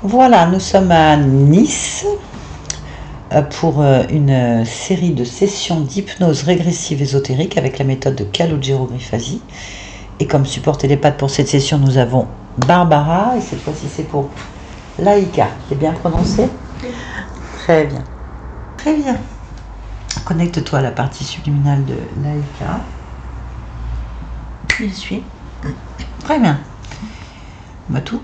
Voilà, nous sommes à Nice pour une série de sessions d'hypnose régressive ésotérique avec la méthode de Calogero Grifasi. Et comme support télépathe pour cette session, nous avons Barbara, et cette fois-ci c'est pour Laïka. C'est bien prononcé? Très bien. Très bien. Connecte-toi à la partie subliminale de Laïka. J'y suis. Très bien. Bah tout.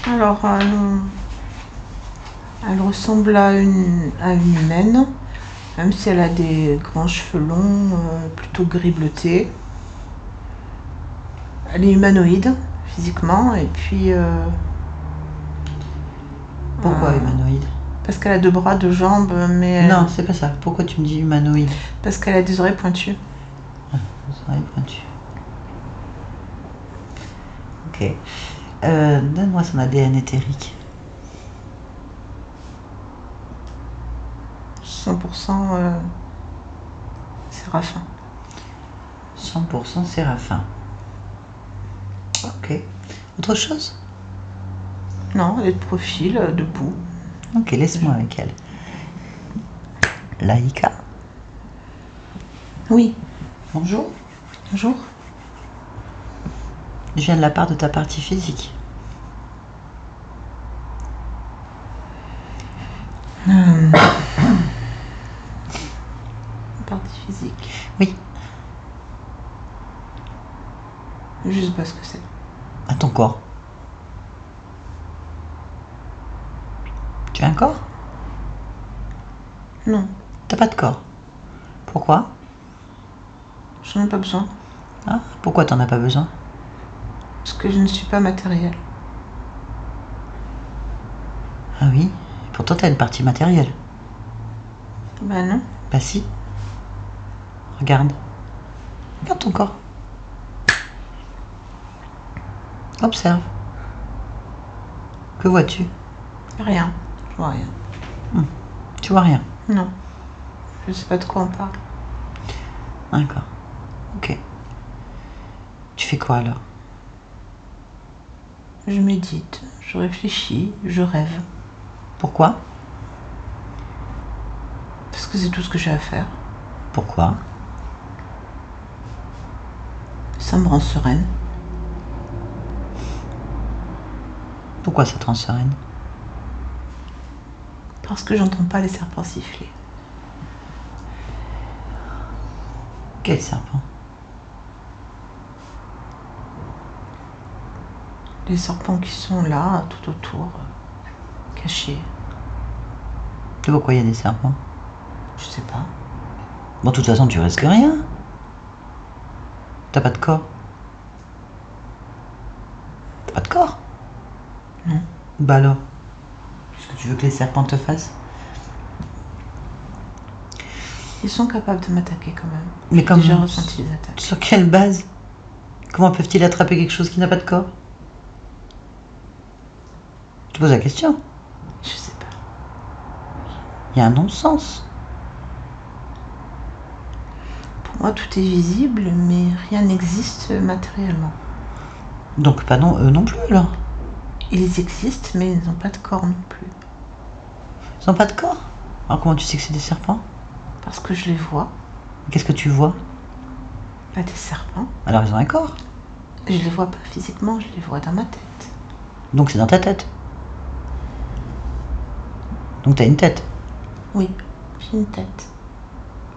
Alors, elle ressemble à une humaine, même si elle a des grands cheveux longs, plutôt gris bleuté. Elle est humanoïde, physiquement, et puis... Pourquoi humanoïde? Parce qu'elle a 2 bras, 2 jambes, mais... Non, c'est pas ça. Pourquoi tu me dis humanoïde? Parce qu'elle a des oreilles pointues. Ah, des oreilles pointues. Ok. Donne-moi son ADN éthérique. 100% séraphin. 100% séraphin. Ok. Autre chose? Non, elle est de profil, debout. Ok, laisse-moi avec elle. Laïka. Oui. Bonjour. Bonjour. Je viens de la part de ta partie physique. Partie physique. Oui. Je sais pas ce que c'est. À ton corps. Tu as un corps? Non, T'as pas de corps. Pourquoi? j'en ai pas besoin. Ah, pourquoi t'en as pas besoin? Parce que je ne suis pas matérielle. Ah oui. Pourtant t'as une partie matérielle. Bah non. Bah si. Regarde. Regarde ton corps. Observe. Que vois-tu? Rien. Je vois rien. Tu vois rien. Non. Je sais pas de quoi on parle. D'accord. Ok. Tu fais quoi alors? Je médite, je réfléchis, je rêve. Pourquoi? Parce que c'est tout ce que j'ai à faire. Pourquoi? Ça me rend sereine. Pourquoi ça te rend sereine? Parce que j'entends pas les serpents siffler. Quel serpent? Les serpents qui sont là, tout autour, cachés. Tu vois pourquoi il y a des serpents? Je sais pas. Bon, de toute façon, tu risques rien. T'as pas de corps. T'as pas de corps? Non. Bah alors? Qu'est-ce que tu veux que les serpents te fassent? Ils sont capables de m'attaquer quand même. Mais J'ai déjà ressenti les attaques. Sur quelle base? Comment peuvent-ils attraper quelque chose qui n'a pas de corps? Je te pose la question. Je sais pas. Il y a un non-sens. Pour moi, tout est visible, mais rien n'existe matériellement. Donc pas non, eux non plus alors. Ils existent, mais ils n'ont pas de corps non plus. Ils n'ont pas de corps? Alors comment tu sais que c'est des serpents? Parce que je les vois. Qu'est-ce que tu vois? Pas des serpents. Alors ils ont un corps. Je les vois pas physiquement, je les vois dans ma tête. Donc c'est dans ta tête. Donc t'as une tête. Oui, j'ai une tête.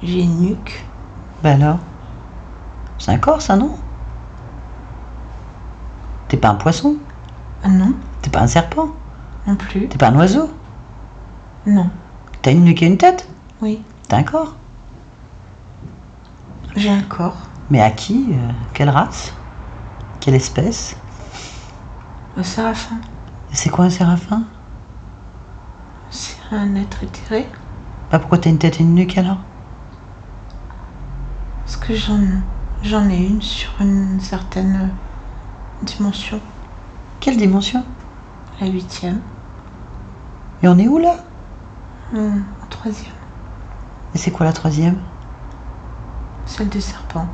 J'ai une nuque. Bah alors? C'est un corps ça, non? T'es pas un poisson? Ah non, T'es pas un serpent? non plus. T'es pas un oiseau? Non, T'as une nuque et une tête? oui. T'as un corps? J'ai un corps. Mais à qui? Quelle race? Quelle espèce? Un séraphin. C'est quoi un séraphin? C'est un être éthéré. Bah pourquoi t'as une tête et une nuque alors? Parce que j'en ai une sur une certaine dimension. Quelle dimension? La 8e. Et on est où là? En 3e. Et c'est quoi la 3e? Celle des serpents.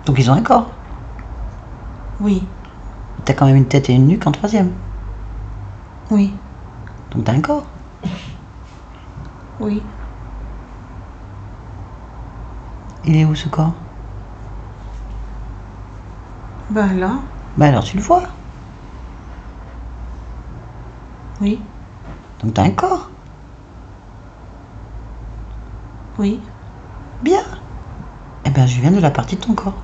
Donc ils ont un corps. Oui. T'as quand même une tête et une nuque en troisième. Oui. Donc t'as un corps. Oui. Il est où ce corps? Ben là. Bah alors tu le vois. Oui. Donc t'as un corps. Oui. Bien. Eh ben je viens de la partie de ton corps.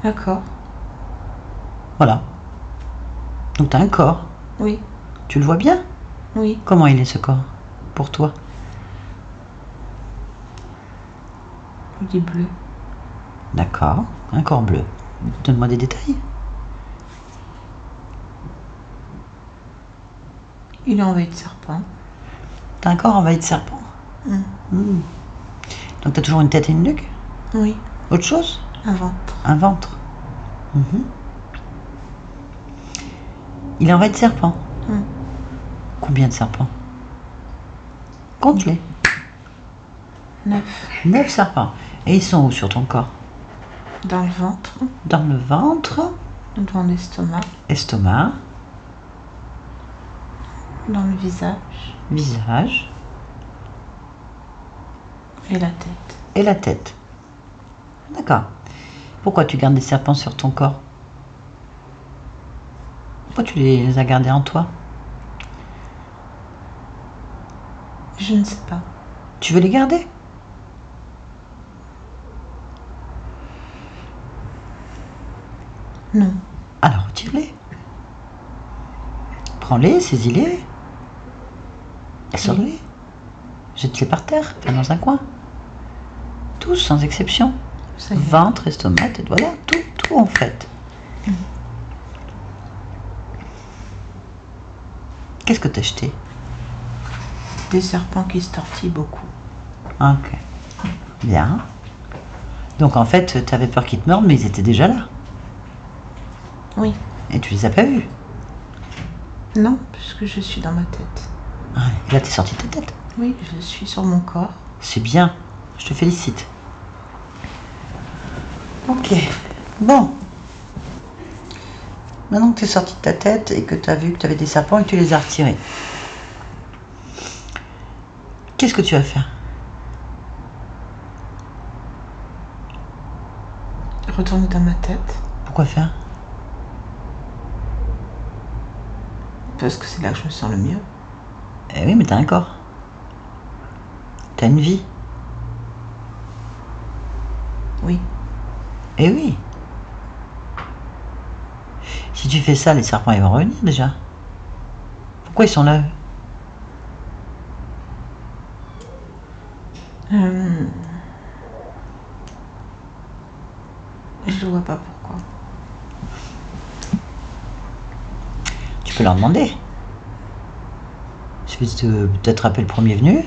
D'accord. Voilà. Donc t'as un corps. Oui. Tu le vois bien? Oui. Comment il est ce corps pour toi? Il est bleu. D'accord. Un corps bleu. Donne-moi des détails. Il est envahi de serpents. T'as un corps envahi de serpents. Mm. Donc t'as toujours une tête et une nuque? Oui. Autre chose? Un ventre. Un ventre. Mhm. Il est envahi de serpents. Mm. Combien de serpents? Compte-les. 9. 9 serpents. Et ils sont où sur ton corps? Dans le ventre. Dans le ventre, Dans l'estomac. estomac, Dans le visage. visage Et la tête. et la tête. D'accord. Pourquoi tu gardes des serpents sur ton corps? Pourquoi tu les as gardés en toi? Je ne sais pas. Tu veux les garder? Non. Alors retire-les. Prends-les, saisis-les. Et sors-les. Jette-les par terre, enfin dans un coin. Tous, sans exception. Ça y est. Ventre, estomac, tête, voilà, tout en fait. Qu'est-ce que t'as acheté? Des serpents qui se tortillent beaucoup. Ok. Bien. Donc en fait, t'avais peur qu'ils te mordent, mais ils étaient déjà là. Oui. Et tu les as pas vus. Non, puisque je suis dans ma tête. Ah, et là, t'es sorti de ta tête. Oui, je suis sur mon corps. C'est bien. Je te félicite. Ok. Bon. Maintenant que tu es sorti de ta tête et que tu as vu que tu avais des serpents et que tu les as retirés, qu'est-ce que tu vas faire? Retourner dans ma tête. Pourquoi faire? Parce que c'est là que je me sens le mieux. Eh oui, mais t'as un corps. T'as une vie. Oui. Eh oui. Si tu fais ça, les serpents ils vont revenir déjà. Pourquoi ils sont là? Je ne vois pas pourquoi. Tu peux leur demander. Il suffit de t'attraper le premier venu.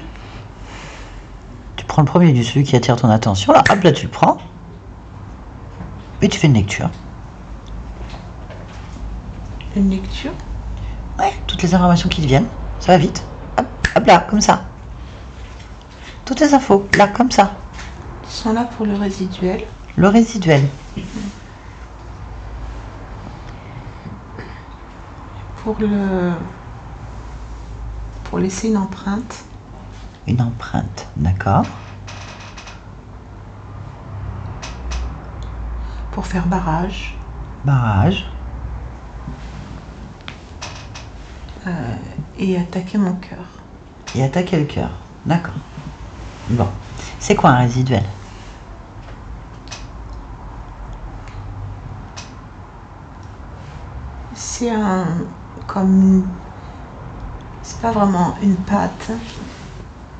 Tu prends le premier du celui qui attire ton attention. Là, hop, là tu le prends. Et tu fais une lecture. Une lecture? Ouais, toutes les informations qui te viennent. Ça va vite. Hop, hop là, comme ça. Toutes les infos, là, comme ça. Ils sont là pour le résiduel. Le résiduel. Pour laisser une empreinte. Une empreinte, d'accord. Pour faire barrage. Barrage. Et attaquer mon cœur. Et attaquer le cœur. D'accord. Bon. C'est quoi un résiduel? C'est c'est pas vraiment une pâte.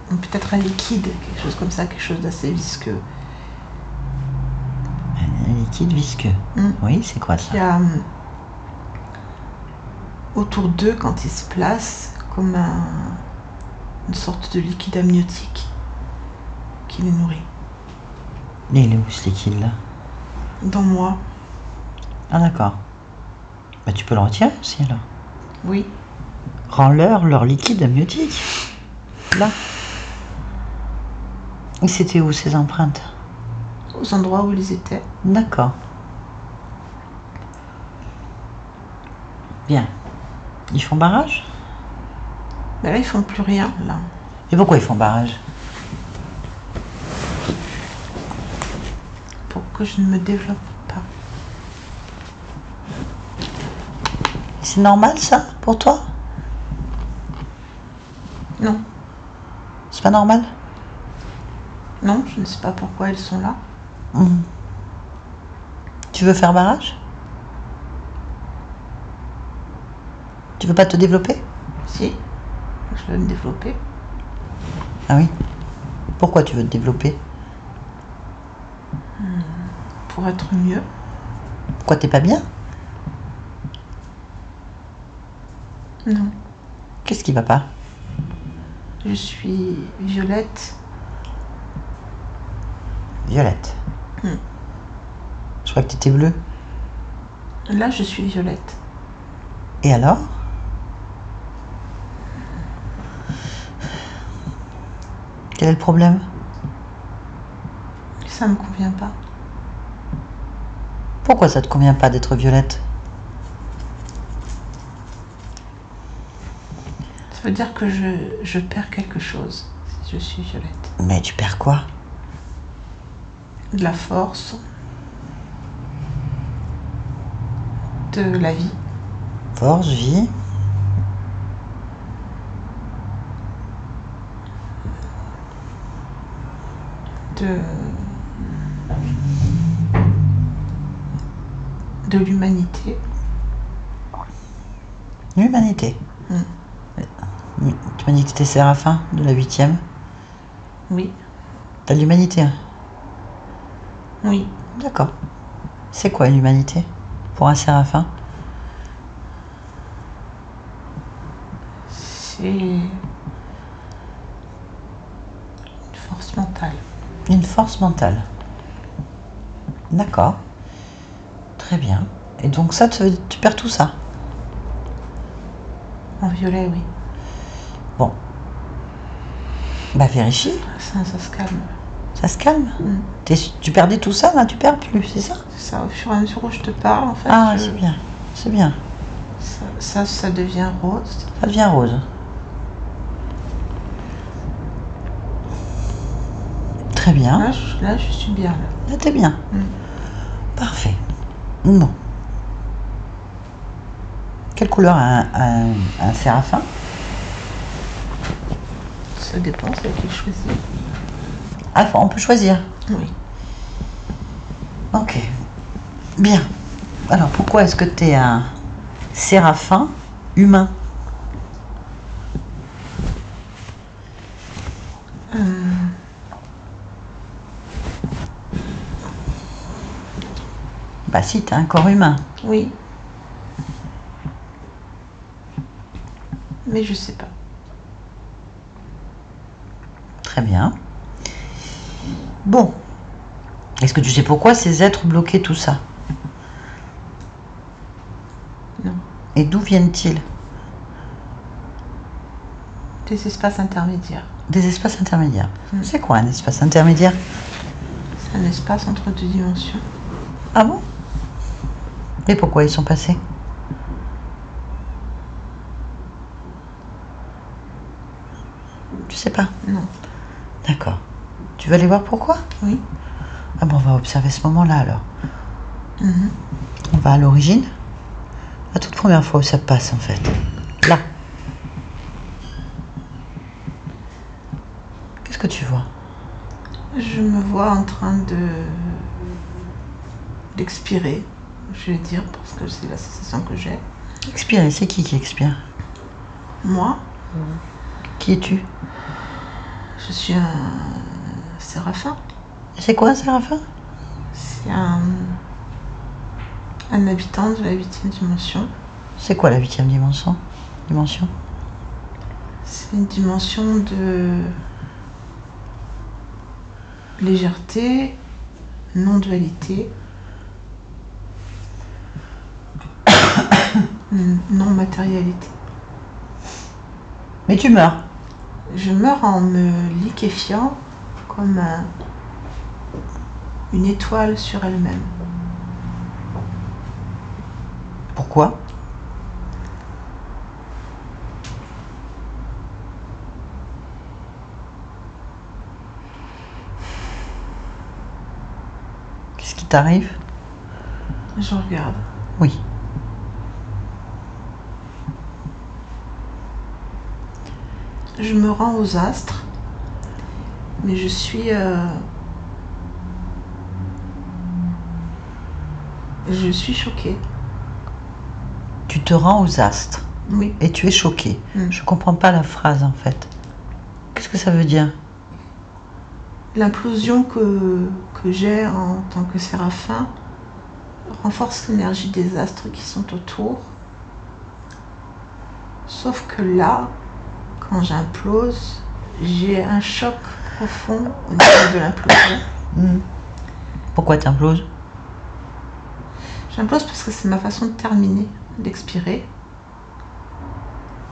Peut-être un liquide, quelque chose comme ça, quelque chose d'assez visqueux. Un liquide visqueux. Oui, c'est quoi ça? Il y a autour d'eux, quand ils se placent, comme une sorte de liquide amniotique qui les nourrit. Mais il est où ce liquide là? Dans moi. Ah d'accord. Bah tu peux le retirer aussi alors. Oui. Rends-leur liquide amniotique. Là. Et c'était où ces empreintes? aux endroits où ils étaient. D'accord. Bien. Ils font barrage? Mais là, ils font plus rien, là. Et pourquoi ils font barrage? Pour que je ne me développe pas. C'est normal ça, pour toi? Non. C'est pas normal? Non, je ne sais pas pourquoi ils sont là. Tu veux faire barrage? Tu veux pas te développer? Si, je veux me développer. Ah oui? Pourquoi tu veux te développer? Pour être mieux. Pourquoi t'es pas bien? Non. Qu'est-ce qui va pas? Je suis violette. Violette. Hmm. Je crois que t'étais bleue. Là, je suis violette. Et alors? Quel est le problème? Ça me convient pas. Pourquoi ça te convient pas d'être violette? Ça veut dire que je perds quelque chose si je suis violette. Mais tu perds quoi? De la force. De la vie. Force, vie. De l'humanité. L'humanité. Tu m'as dit que t'étais séraphin de la 8e. Oui. T'as de l'humanité, hein? Oui. D'accord. C'est quoi une humanité pour un séraphin? C'est une force mentale. Une force mentale. D'accord. Très bien. Et donc ça, tu perds tout ça? En violet, oui. Bon. Bah vérifie. Ça se calme. Ça se calme? Tu perdais tout ça, là tu perds plus, c'est ça? C'est ça, au fur et à mesure où je te parle, en fait. Ah, c'est bien. C'est bien. Ça devient rose. Ça devient rose. Très bien. Là, je suis bien. Là, t'es bien. Parfait. Bon. Quelle couleur a un séraphin? Ça dépend, c'est laquelle choisir. Ah, on peut choisir. Oui. Ok. Bien. Alors, pourquoi est-ce que tu es un séraphin humain? Bah si, tu as un corps humain. Oui. Mais je sais pas. Très bien. Bon. Est-ce que tu sais pourquoi ces êtres bloquaient tout ça? Non. Et d'où viennent-ils? Des espaces intermédiaires. Des espaces intermédiaires. C'est quoi un espace intermédiaire? C'est un espace entre deux dimensions. Ah bon? Et pourquoi ils sont passés? Tu sais pas? Non. D'accord. Tu veux aller voir pourquoi? Oui. Ah bon, on va observer ce moment-là alors. On va à l'origine. La toute première fois où ça passe en fait. Là. Qu'est-ce que tu vois? Je me vois en train d'expirer, je vais dire, parce que c'est la sensation que j'ai. Expirer, c'est qui expire? Moi, Qui es-tu? je suis un séraphin. C'est quoi un séraphin? C'est un habitant de la 8e dimension. C'est quoi la 8e dimension? C'est une dimension de légèreté, non-dualité, non-matérialité. Mais tu meurs. Je meurs en me liquéfiant comme une étoile sur elle-même. Pourquoi? Qu'est-ce qui t'arrive? Je regarde. Oui. Je me rends aux astres, mais je suis choquée. Tu te rends aux astres Oui. et tu es choquée. Mm. Je comprends pas la phrase en fait. Qu'est-ce que ça veut dire? L'implosion que j'ai en tant que séraphin renforce l'énergie des astres qui sont autour. Sauf que là, quand j'implose, j'ai un choc profond au niveau de l'implosion. Mm. Pourquoi t'imploses? J'implose parce que c'est ma façon de terminer, d'expirer.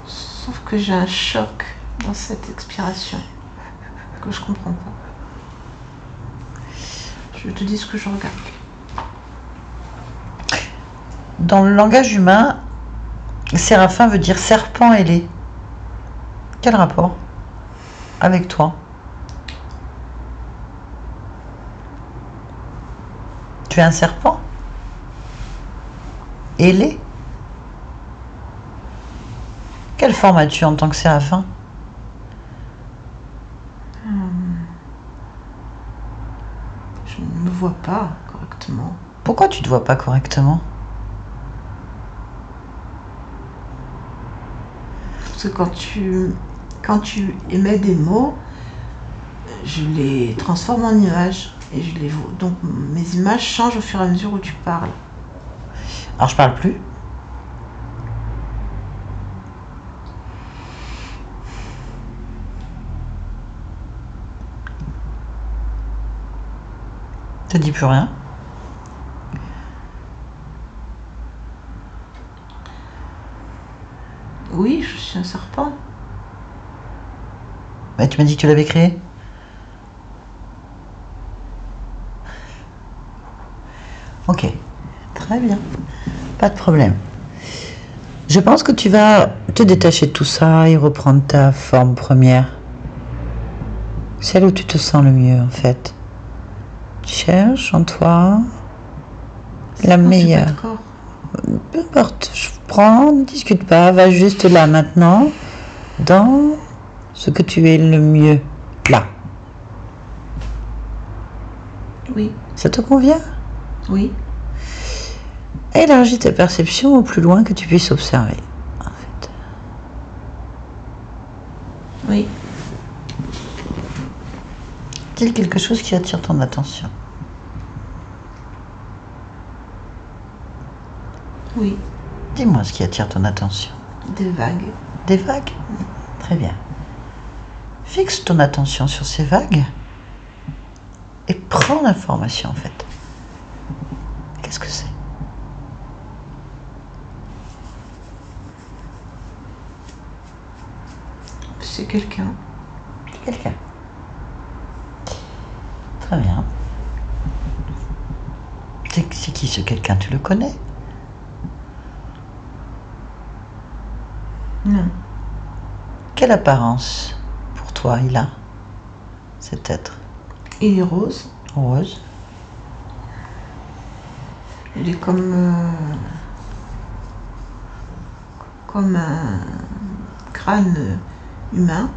Sauf que j'ai un choc dans cette expiration que je comprends pas. Je te dis ce que je regarde. Dans le langage humain, séraphin veut dire serpent ailé. Quel rapport avec toi? Tu es un serpent ailé? Quelle forme as-tu en tant que séraphin? Je ne me vois pas correctement. Pourquoi tu ne te vois pas correctement? Parce que quand tu émets des mots, je les transforme en images. Et je les vois. Donc mes images changent au fur et à mesure où tu parles. Alors je parle plus. Je te dis plus rien. Oui, je suis un serpent. Mais tu m'as dit que tu l'avais créé. Ok, très bien, pas de problème. Je pense que tu vas te détacher de tout ça et reprendre ta forme première. Celle où tu te sens le mieux en fait. Cherche en toi la meilleure. J'ai pas de corps. Peu importe, je prends, ne discute pas, va juste là maintenant, dans ce que tu es le mieux, là. Oui, Ça te convient? oui, Élargis ta perception au plus loin que tu puisses observer, en fait. oui. Dis quelque chose qui attire ton attention. Oui, Dis-moi ce qui attire ton attention. des vagues. Des vagues? Très bien. Fixe ton attention sur ces vagues et prends l'information en fait. Qu'est-ce que c'est? C'est quelqu'un. Quelqu'un. Très bien. C'est qui ce quelqu'un? Tu le connais? Non. Quelle apparence pour toi il a, cet être? Il est rose. Rose. Il est comme un crâne humain.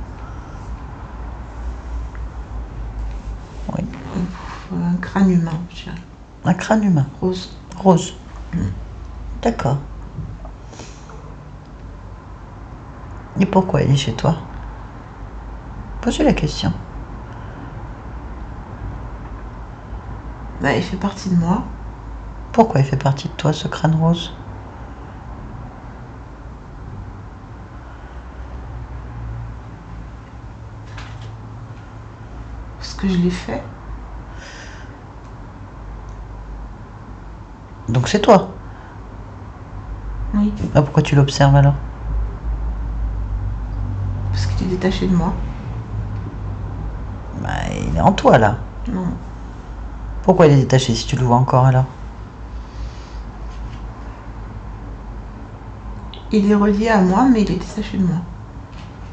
Oui. Un crâne humain, je dirais. Un crâne humain. Rose. Rose. D'accord. Et pourquoi il est chez toi? Posez la question. Bah, il fait partie de moi. Pourquoi il fait partie de toi, ce crâne rose? Parce que je l'ai fait. Donc c'est toi. Oui. Ah, pourquoi tu l'observes alors? Parce qu'il est détaché de moi. Bah, il est en toi là. Non. Pourquoi il est détaché si tu le vois encore alors? Il est relié à moi, mais il est détaché de moi.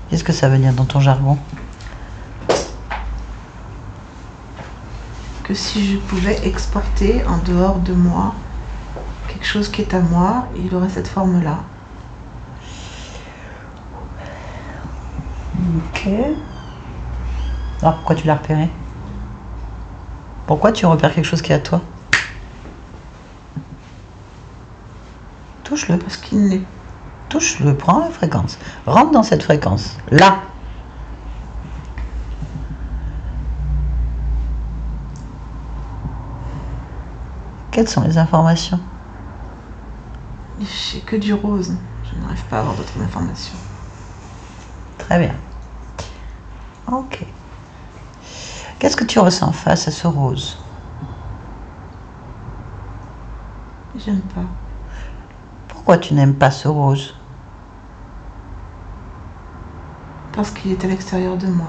Qu'est-ce que ça veut dire dans ton jargon? Que si je pouvais exporter en dehors de moi quelque chose qui est à moi, il aurait cette forme-là. Ok. Alors pourquoi tu l'as repéré? Pourquoi tu repères quelque chose qui est à toi? Touche-le. Parce qu'il n'est Touche-le, prends la fréquence. Rentre dans cette fréquence. Là. Quelles sont les informations? j'ai que du rose. Je n'arrive pas à avoir d'autres informations. Très bien. Ok. Qu'est-ce que tu ressens face à ce rose? J'aime pas. Pourquoi tu n'aimes pas ce rose? Parce qu'il est à l'extérieur de moi.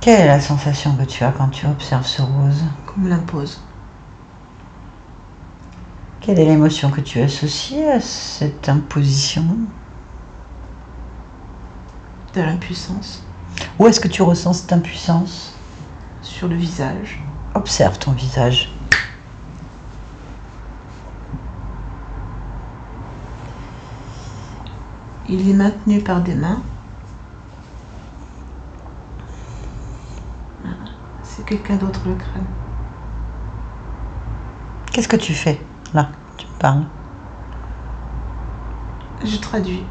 Quelle est la sensation que tu as quand tu observes ce rose? Qu'on me l'impose. Quelle est l'émotion que tu associes à cette imposition? De l'impuissance. Où est-ce que tu ressens cette impuissance? Sur le visage. Observe ton visage. Il est maintenu par des mains. C'est quelqu'un d'autre le crâne. Qu'est-ce que tu fais? Là, tu me parles. Je traduis.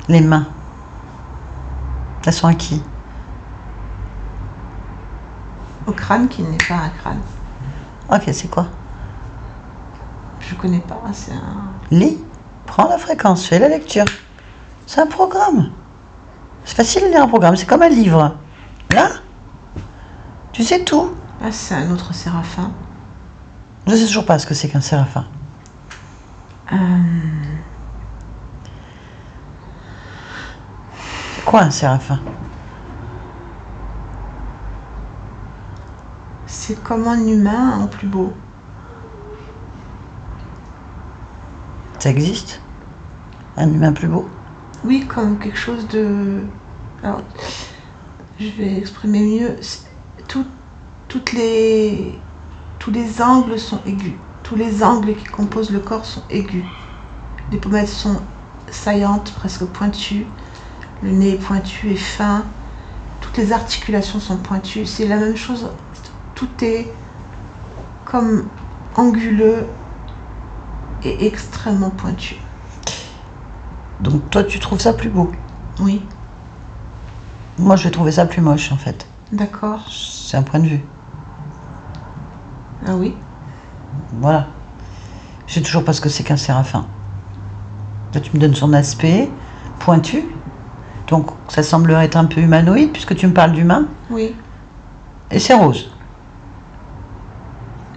Les mains. Elles sont à qui? Au crâne qui n'est pas un crâne. Ok, c'est quoi? Je connais pas, c'est un... Lis. Prends la fréquence, fais la lecture. C'est un programme. C'est facile de lire un programme, c'est comme un livre. Là, tu sais tout. Ah, c'est un autre séraphin. Je ne sais toujours pas ce que c'est qu'un séraphin. C'est quoi un séraphin? C'est comme un humain en plus beau. Ça existe? Un humain plus beau? Oui, comme quelque chose de... Alors, je vais exprimer mieux. Tous les angles sont aigus. Tous les angles qui composent le corps sont aigus. Les pommettes sont saillantes, presque pointues. Le nez est pointu et fin. Toutes les articulations sont pointues. C'est la même chose. Tout est comme anguleux et extrêmement pointu. Donc toi, tu trouves ça plus beau? Oui, Moi, je vais trouver ça plus moche, en fait. d'accord. C'est un point de vue. Ah oui, Voilà. Je sais toujours pas ce que c'est qu'un séraphin. Là, tu me donnes son aspect pointu. Donc, ça semblerait être un peu humanoïde, puisque tu me parles d'humain. oui. Et c'est rose.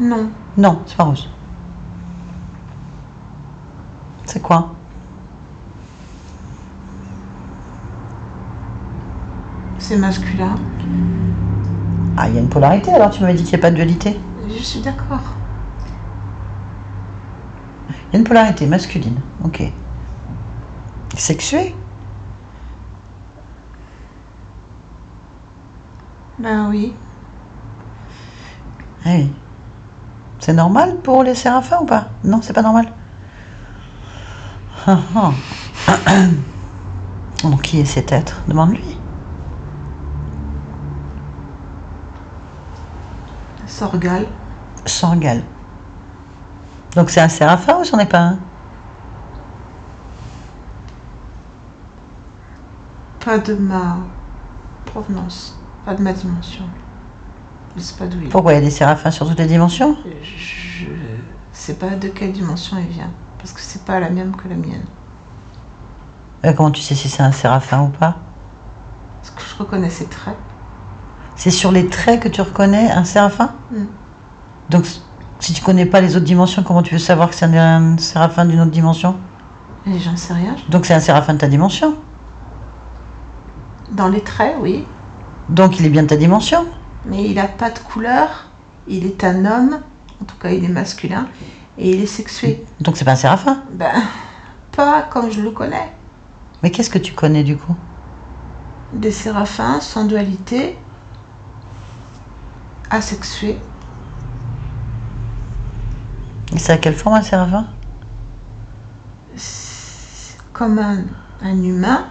Non, Non, c'est pas rose. C'est quoi? c'est masculin. Ah, il y a une polarité, alors tu m'avais dit qu'il n'y a pas de dualité. Je suis d'accord. Il y a une polarité masculine, ok. Sexuée? Ben oui, Ah oui. C'est normal pour les séraphins ou pas? Non, c'est pas normal. Ah, ah. Donc, qui est cet être? Demande-lui. Sorgal. Sorgal. Donc, c'est un séraphin ou c'en est pas un? Pas de ma provenance, pas de ma dimension. Je sais pas d'où il est. Pourquoi il y a des séraphins sur toutes les dimensions? Je sais pas de quelle dimension il vient, parce que c'est pas la même que la mienne. Comment tu sais si c'est un séraphin ou pas? Parce que je reconnais ses traits. C'est sur les traits que tu reconnais un séraphin? Mm. Donc, si tu connais pas les autres dimensions, comment tu veux savoir que c'est un séraphin d'une autre dimension? Et j'en sais rien. Donc, c'est un séraphin de ta dimension. Dans les traits, oui. Donc, il est bien de ta dimension. Mais il n'a pas de couleur, il est un homme, en tout cas il est masculin, et il est sexué. Donc c'est pas un séraphin. Ben, pas comme je le connais. Mais qu'est-ce que tu connais du coup? Des séraphins sans dualité, asexués. Et c'est à quelle forme un séraphin? C'est comme un humain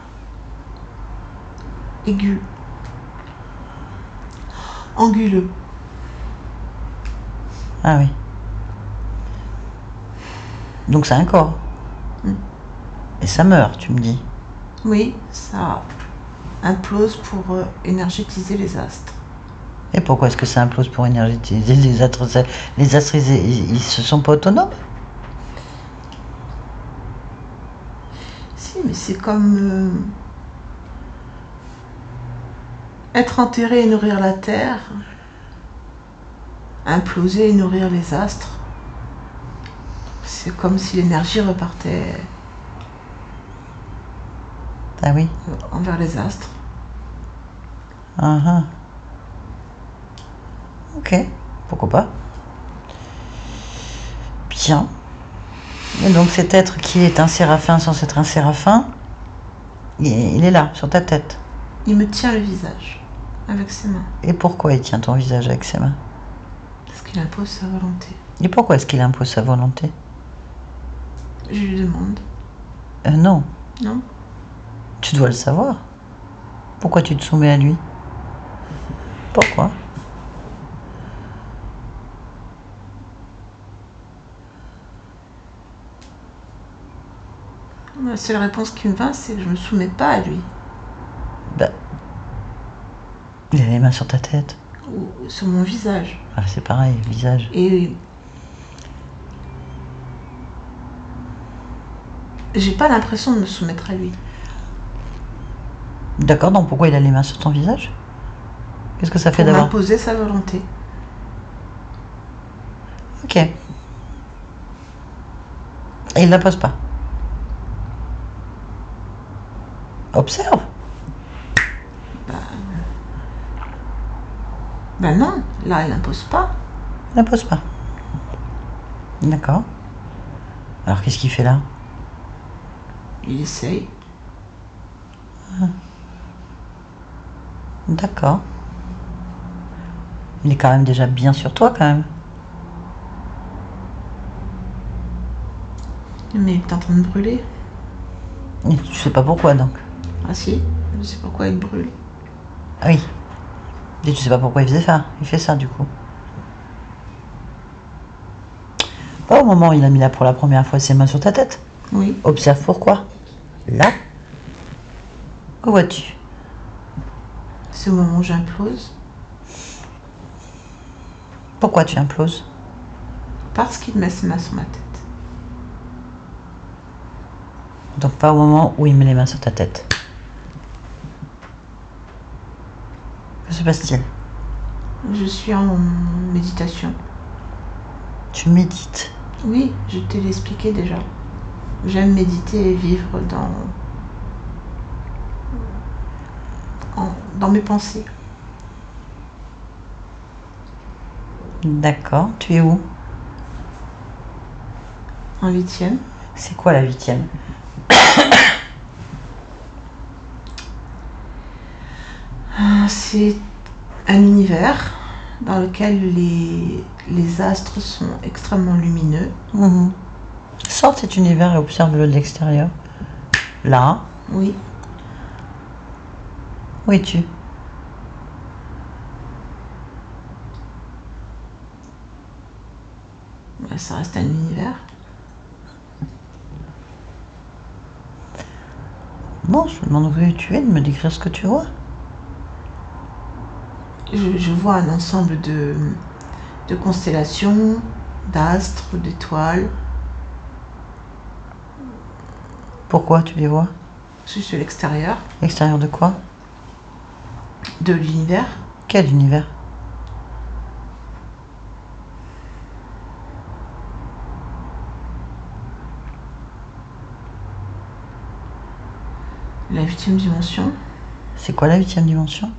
aigu, anguleux. Ah oui. Donc c'est un corps. Et ça meurt, tu me dis. Oui, ça implose pour énergétiser les astres. Et pourquoi est-ce que ça implose pour énergétiser les astres? Les astres, ils se sont pas autonomes? Si, mais c'est comme être enterré et nourrir la terre, imploser et nourrir les astres. C'est comme si l'énergie repartait Ah oui. envers les astres. Ah ah. Ok, pourquoi pas. Bien. Et donc cet être qui est un séraphin sans être un séraphin, il est là, sur ta tête. Il me tient le visage avec ses mains, Et pourquoi il tient ton visage avec ses mains? parce qu'il impose sa volonté. Et pourquoi est-ce qu'il impose sa volonté? Je lui demande. Non, Non? tu dois le savoir. Pourquoi tu te soumets à lui? Pourquoi? La seule réponse qui me vint, c'est que je me soumets pas à lui. Bah, il a les mains sur ta tête. Ou sur mon visage. Ah, c'est pareil, visage. Et j'ai pas l'impression de me soumettre à lui. D'accord, donc pourquoi il a les mains sur ton visage? Qu'est-ce que ça fait Pour d'avoir... m'imposer sa volonté. Ok. Et il la pose pas. Observe. Ben non, là, il n'impose pas. Il la pose pas. D'accord. Alors qu'est-ce qu'il fait là? Il essaye. D'accord. Il est quand même déjà bien sur toi quand même. Mais il est en train de brûler. Et tu sais pas pourquoi donc. Ah si, je sais pourquoi il brûle. Ah oui. Et tu sais pas pourquoi il faisait ça. Il fait ça du coup. Pas au moment où il a mis là pour la première fois ses mains sur ta tête. Oui. Observe pourquoi. Là. Que vois-tu? C'est au moment où j'implose. Pourquoi tu imploses? Parce qu'il met ses mains sur ma tête. Donc pas au moment où il met les mains sur ta tête. Que se passe-t-il? Je suis en méditation. Tu médites. Oui, je te l'ai expliqué déjà. J'aime méditer et vivre dans mes pensées. D'accord. Tu es où? En 8e. C'est quoi la 8e? C'est un univers dans lequel les astres sont extrêmement lumineux. Sors de cet univers et observe-le de l'extérieur. Là. Oui, Où es-tu? ça reste un univers. Non, je me demande où tu es, de me décrire ce que tu vois. Je vois un ensemble de constellations, d'astres, d'étoiles. Pourquoi tu les vois? Je suis sur l'extérieur L'extérieur de quoi? de l'univers. Quel univers? La 8e dimension. C'est quoi la 8e dimension?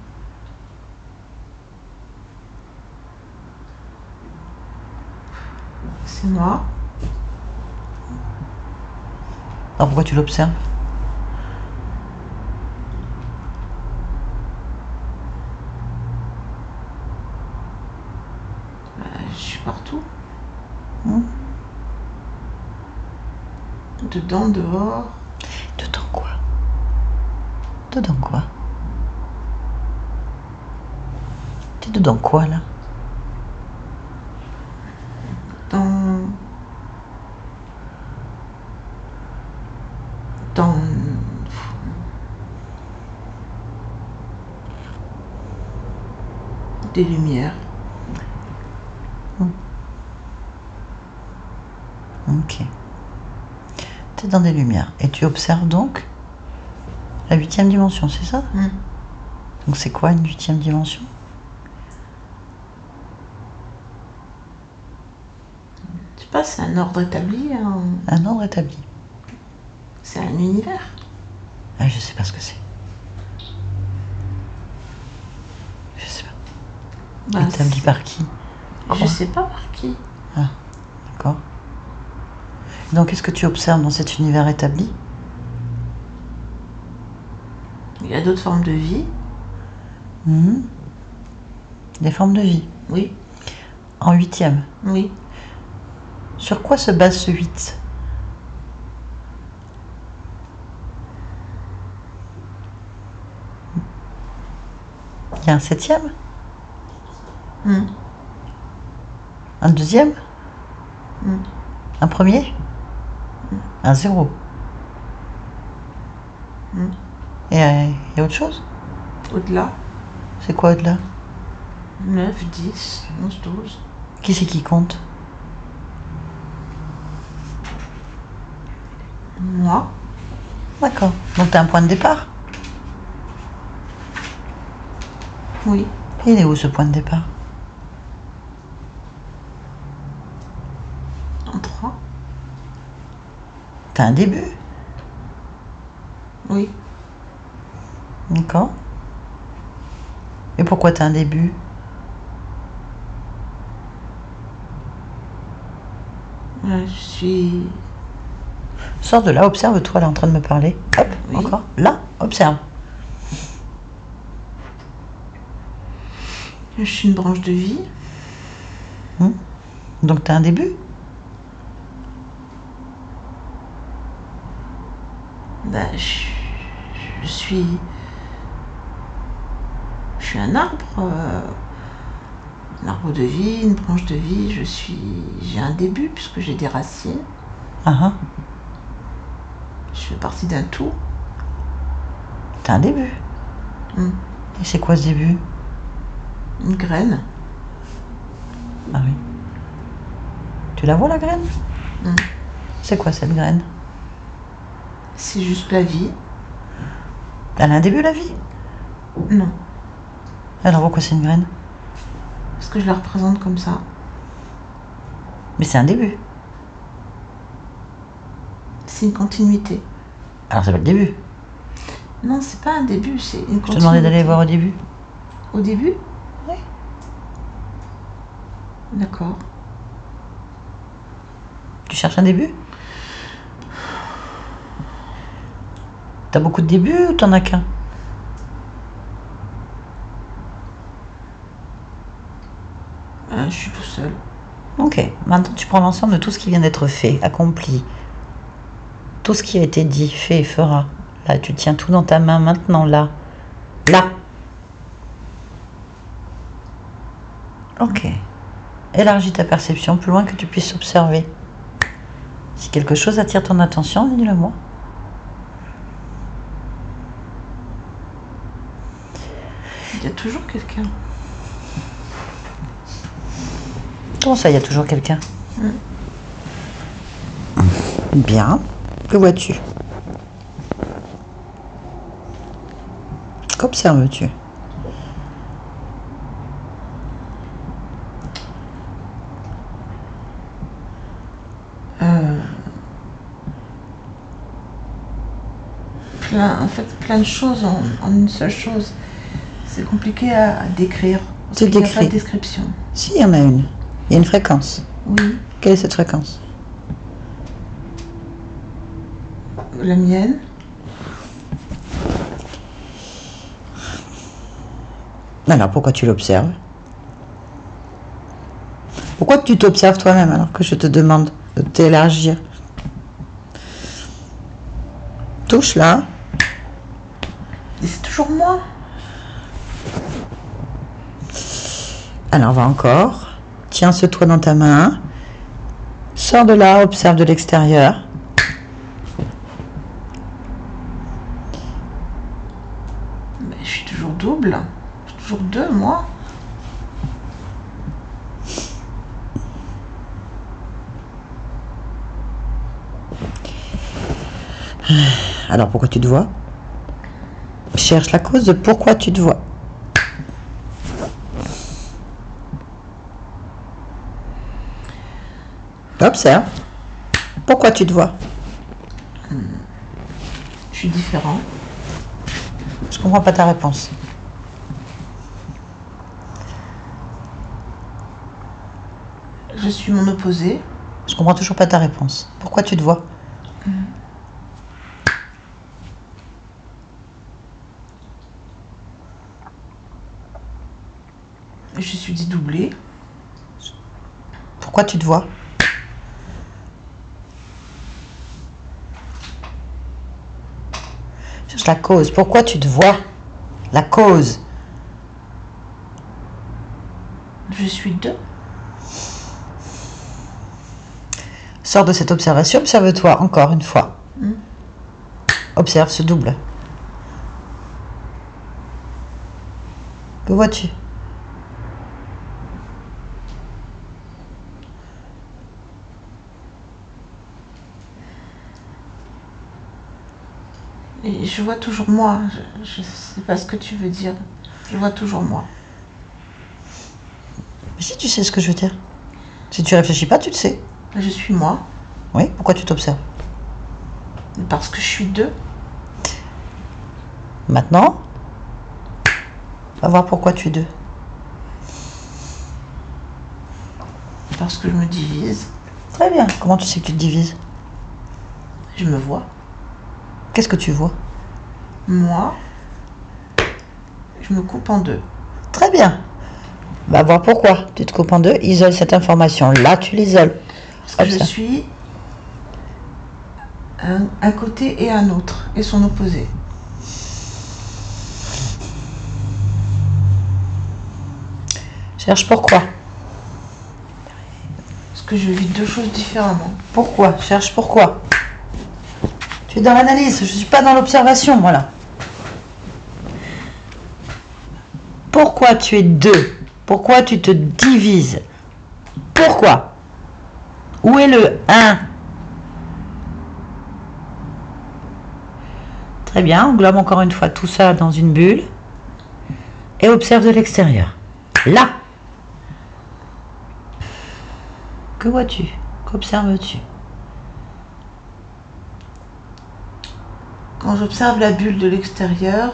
C'est moi. Alors pourquoi tu l'observes? Je suis partout. Hmm. Dedans, dehors. Dedans quoi? Dedans quoi? T'es dedans quoi là? Dans des lumières. Ok. T'es dans des lumières. Et tu observes donc la 8e dimension, c'est ça? Donc c'est quoi une 8e dimension? Je sais pas, c'est un ordre établi. Un ordre établi. C'est un univers. Ah, je sais pas ce que c'est. Je sais pas. Bah, Établi par qui? Je sais pas par qui. Ah, d'accord. Donc qu'est-ce que tu observes dans cet univers établi? Il y a d'autres formes de vie. Des formes de vie. Oui. En 8e. Oui. Sur quoi se base ce 8? Il y a un 7e? Un 2e? Un premier? Un 0? Et autre chose? Au-delà. C'est quoi au-delà? 9, 10, 11, 12. Qui c'est qui compte? Moi. D'accord. Donc t'as un point de départ? Oui. Et il est où ce point de départ? En 3. T'as un début? Oui. D'accord. Et pourquoi t'as un début? Je suis... Sors de là, observe-toi, elle est en train de me parler. Hop, Oui. encore. Là, observe. Je suis une branche de vie. Donc t'as un début? Ben, je suis un arbre. Un arbre de vie, une branche de vie. J'ai un début puisque j'ai des racines. Ah, Je fais partie d'un tout. t'as un début. Et c'est quoi ce début? Une graine. Ah oui. Tu la vois la graine? C'est quoi cette graine? C'est juste la vie. Elle a un début la vie? Non. Alors pourquoi c'est une graine? Parce que je la représente comme ça. Mais c'est un début. C'est une continuité. Alors c'est pas le début. Non, c'est pas un début, c'est une continuité. Je te demandais d'aller voir au début. Au début? Oui. D'accord. Tu cherches un début? T'as beaucoup de débuts ou t'en as qu'un? Je suis tout seul. Ok, maintenant tu prends l'ensemble de tout ce qui vient d'être fait, accompli. Tout ce qui a été dit, fait, fera. Là, tu tiens tout dans ta main maintenant, là. Là. Ok. Élargis ta perception plus loin que tu puisses observer. Si quelque chose attire ton attention, dis-le-moi. Il y a toujours quelqu'un. Comment ça, il y a toujours quelqu'un? Bien. Que vois-tu? Qu'observes-tu? Plein de choses en une seule chose. C'est compliqué à décrire. Tu Il n'y a pas de décris. description. Si, il y en a une. Il y a une fréquence. Oui. Quelle est cette fréquence? La mienne. Alors pourquoi tu l'observes? Pourquoi tu t'observes toi-même alors que je te demande de t'élargir? Touche là. Et c'est toujours moi. Alors va encore. Tiens ce toit dans ta main. Sors de là, observe de l'extérieur. Mais je suis toujours double. Je suis toujours deux, moi. Alors pourquoi tu te vois? Cherche la cause de pourquoi tu te vois. Observe. Pourquoi tu te vois? Je suis différent. Je comprends pas ta réponse. Je suis mon opposé. Je comprends toujours pas ta réponse. Pourquoi tu te vois? Je suis dédoublée. Pourquoi tu te vois? Cherche la cause. Pourquoi tu te vois? La cause. Je suis deux. Sors de cette observation. Observe-toi encore une fois. Observe ce double. Que vois-tu? Et je vois toujours moi. Je sais pas ce que tu veux dire. Je vois toujours moi. Mais si tu sais ce que je veux dire. Si tu réfléchis pas, tu le sais. Je suis moi. Oui, pourquoi tu t'observes? Parce que je suis deux. Maintenant, va voir pourquoi tu es deux. Parce que je me divise. Très bien. Comment tu sais que tu te divises? Je me vois. Qu'est-ce que tu vois? Moi, je me coupe en deux. Très bien. Va voir pourquoi. Tu te coupes en deux, isole cette information. Là, tu l'isoles. Parce que je suis un côté et un autre, et son opposé. Cherche pourquoi. Parce que je vis deux choses différemment. Pourquoi? Cherche pourquoi. Tu es dans l'analyse, je ne suis pas dans l'observation, voilà. Pourquoi tu es deux? Pourquoi tu te divises? Pourquoi? Où est le 1? Très bien, englobe encore une fois tout ça dans une bulle et observe de l'extérieur. Là. Que vois-tu? Qu'observes-tu? Quand j'observe la bulle de l'extérieur,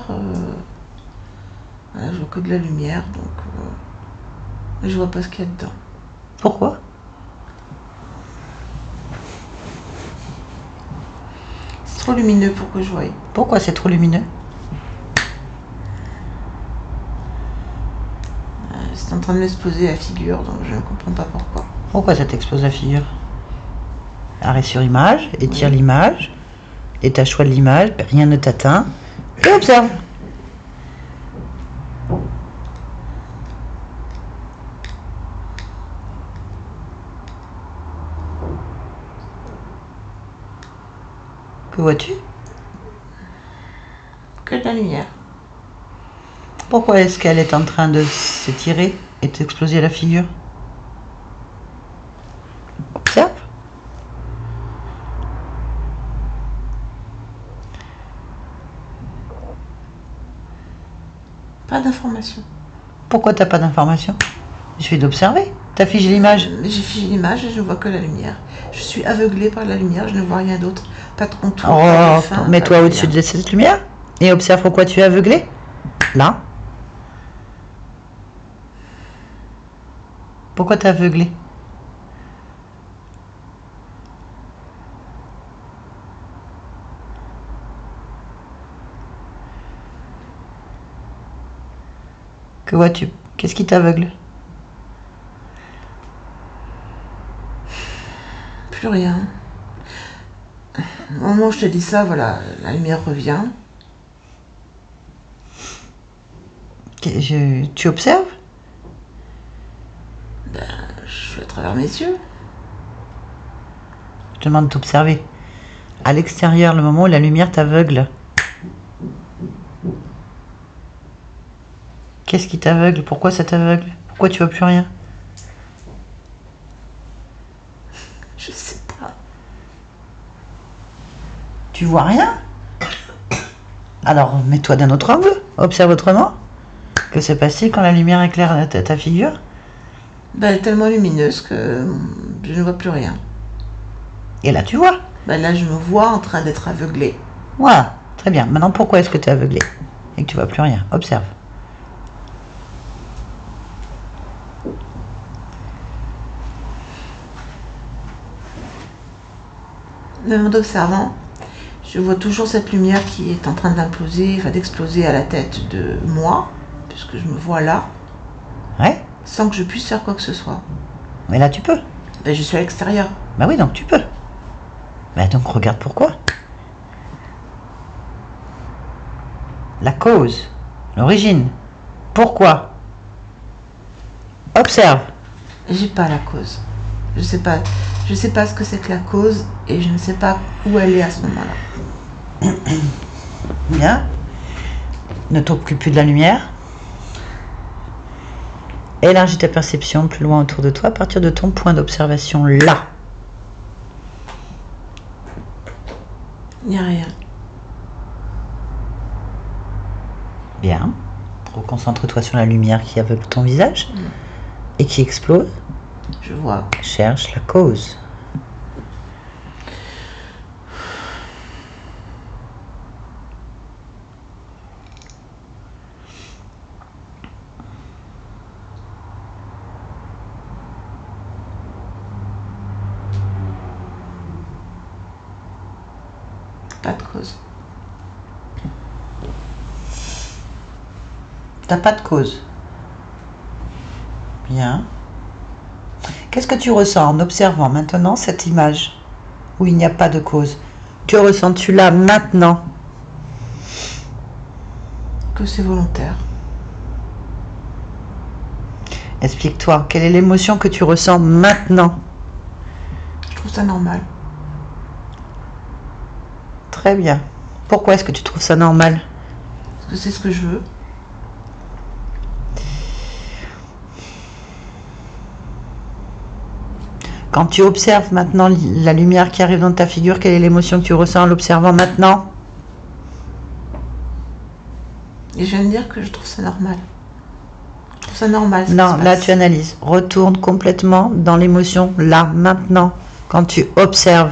voilà, je vois que de la lumière, donc je vois pas ce qu'il y a dedans. Pourquoi? C'est trop lumineux pour que je voie. Pourquoi c'est trop lumineux? C'est en train de m'exploser la figure, donc je ne comprends pas pourquoi. Pourquoi ça t'explose la figure? Arrêt sur image, étire Oui. l'image, détache-toi de l'image, rien ne t'atteint, et observe. Que vois-tu? Que de la lumière. Pourquoi est-ce qu'elle est en train de s'étirer et t'exploser la figure? Observe. Pas d'information. Pourquoi t'as pas d'information? Je vais d'observer. T'as figé l'image. J'ai figé l'image et je ne vois que la lumière. Je suis aveuglée par la lumière, je ne vois rien d'autre. Pas de contour, pas Oh, de fin, mets-toi pas de au-dessus rien. de cette lumière et observe pourquoi tu es aveuglé. Là. Pourquoi t'es aveuglé? Que vois-tu? Qu'est-ce qui t'aveugle? Plus rien. Au moment où je te dis ça, voilà, la lumière revient. Tu observes? Je suis à travers mes yeux. Je te demande d'observer. À l'extérieur, le moment où la lumière t'aveugle. Qu'est-ce qui t'aveugle? Pourquoi ça t'aveugle? Pourquoi tu vois plus rien? Je sais pas. Tu vois rien? Alors, mets-toi d'un autre angle. Observe autrement. Que se passe-t-il quand la lumière éclaire ta figure? Elle est tellement lumineuse que je ne vois plus rien. Et là, tu vois. Là, je me vois en train d'être aveuglée. Voilà, très bien. Maintenant, pourquoi est-ce que tu es aveuglé et que tu vois plus rien? Observe. Même en observant, je vois toujours cette lumière qui est en train d'imploser, enfin d'exploser à la tête de moi, puisque je me vois là, Ouais. sans que je puisse faire quoi que ce soit. Mais là, tu peux. Je suis à l'extérieur. Bah oui, donc tu peux. Bah donc regarde pourquoi. La cause, l'origine. Pourquoi? Observe. J'ai pas la cause. Je sais pas ce que c'est que la cause et je ne sais pas où elle est à ce moment-là. Bien. Ne t'occupe plus de la lumière. Élargis ta perception plus loin autour de toi à partir de ton point d'observation là. Il n'y a rien. Bien. Reconcentre-toi sur la lumière qui aveugle ton visage et qui explose. Je vois. Cherche la cause. Pas de cause. T'as pas de cause. Bien. Qu'est-ce que tu ressens en observant maintenant cette image où il n'y a pas de cause? Que ressens-tu là maintenant? Que c'est volontaire. Explique-toi, quelle est l'émotion que tu ressens maintenant? Je trouve ça normal. Très bien. Pourquoi est-ce que tu trouves ça normal? Parce que c'est ce que je veux. Quand tu observes maintenant la lumière qui arrive dans ta figure, quelle est l'émotion que tu ressens en l'observant maintenant? Et je viens de dire que je trouve ça normal. Je trouve ça normal. Non, là tu analyses. Retourne complètement dans l'émotion, là, maintenant, quand tu observes.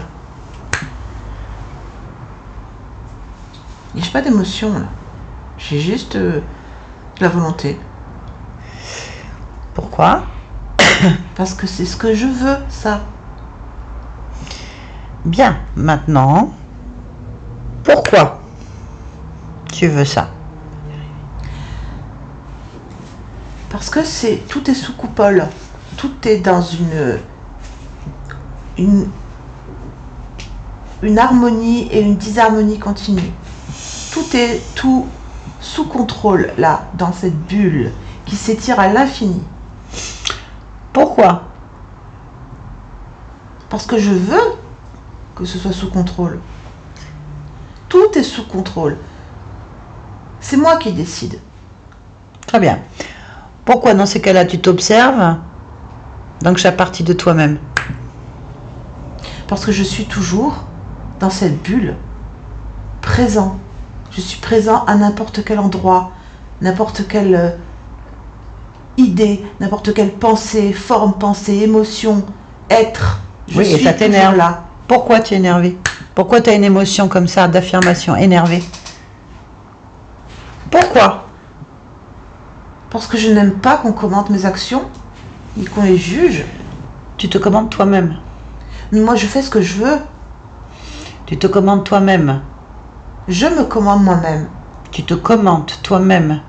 J'ai pas d'émotion là. J'ai juste de la volonté. Pourquoi? Parce que c'est ce que je veux, ça. Bien, maintenant, pourquoi tu veux ça? Parce que tout est sous coupole. Tout est dans une harmonie et une disharmonie continue. Tout est sous contrôle, là, dans cette bulle qui s'étire à l'infini. Pourquoi? Parce que je veux que ce soit sous contrôle. Tout est sous contrôle. C'est moi qui décide. Très bien. Pourquoi dans ces cas-là tu t'observes dans chaque partie de toi-même? Parce que je suis toujours dans cette bulle, présent. Je suis présent à n'importe quel endroit, n'importe quelle idée, n'importe quelle pensée, forme, pensée, émotion, être. Oui, et ça t'énerve là. Pourquoi tu es énervé? Pourquoi tu as une émotion comme ça d'affirmation, énervé? Pourquoi? Parce que je n'aime pas qu'on commente mes actions, ni qu'on les juge. Tu te commandes toi-même. Moi, je fais ce que je veux. Tu te commandes toi-même. Je me commande moi-même. Tu te commandes toi-même.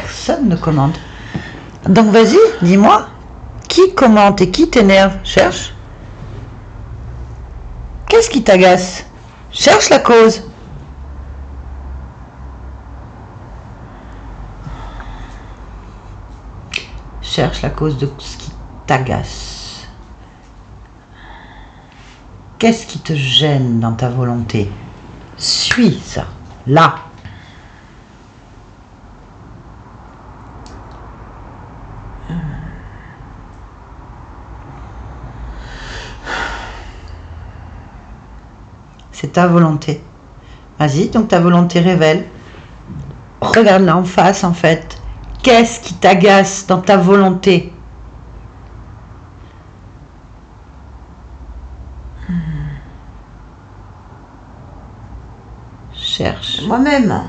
Personne ne commande. Donc vas-y, dis-moi, qui commente et qui t'énerve? Cherche. Qu'est-ce qui t'agace? Cherche la cause. Cherche la cause de ce qui t'agace. Qu'est-ce qui te gêne dans ta volonté? Suis ça, là. C'est ta volonté. Vas-y, donc ta volonté révèle. Regarde-la en face, en fait. Qu'est-ce qui t'agace dans ta volonté? Cherche. Moi-même.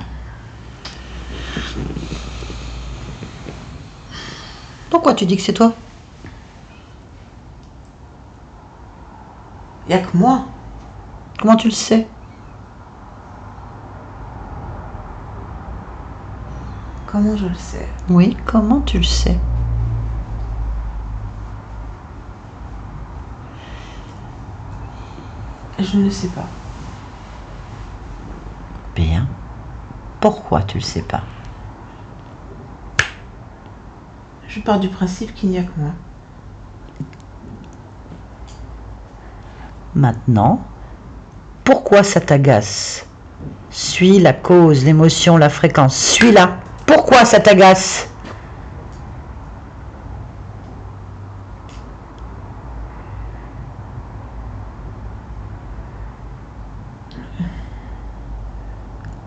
Pourquoi tu dis que c'est toi? Il n'y a que moi. Comment tu le sais? Comment je le sais? Oui, comment tu le sais? Je ne sais pas. Bien. Pourquoi tu le sais pas? Je pars du principe qu'il n'y a que moi. Maintenant, pourquoi ça t'agace? Suis la cause, l'émotion, la fréquence. Suis-la. Pourquoi ça t'agace?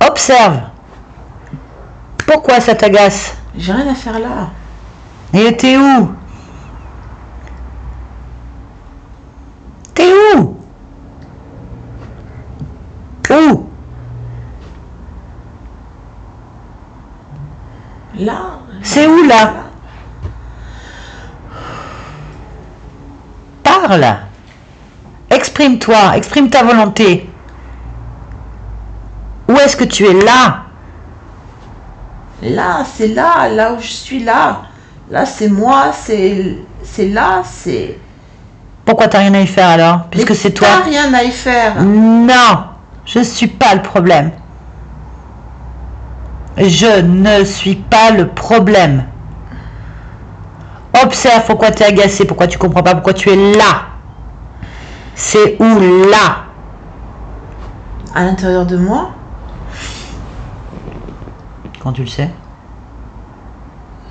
Observe. Pourquoi ça t'agace? J'ai rien à faire là. Et t'es où? T'es où? Où? Là. C'est où là? Parle. Exprime-toi, exprime ta volonté. Où est-ce que tu es là? Là, c'est là, là où je suis là. Là, c'est moi, c'est là, c'est... Pourquoi t'as rien à y faire alors? Puisque c'est toi. T'as rien à y faire. Non, je ne suis pas le problème. Je ne suis pas le problème. Observe pourquoi tu es agacé, pourquoi tu comprends pas, pourquoi tu es là. C'est où là? À l'intérieur de moi, Quand tu le sais?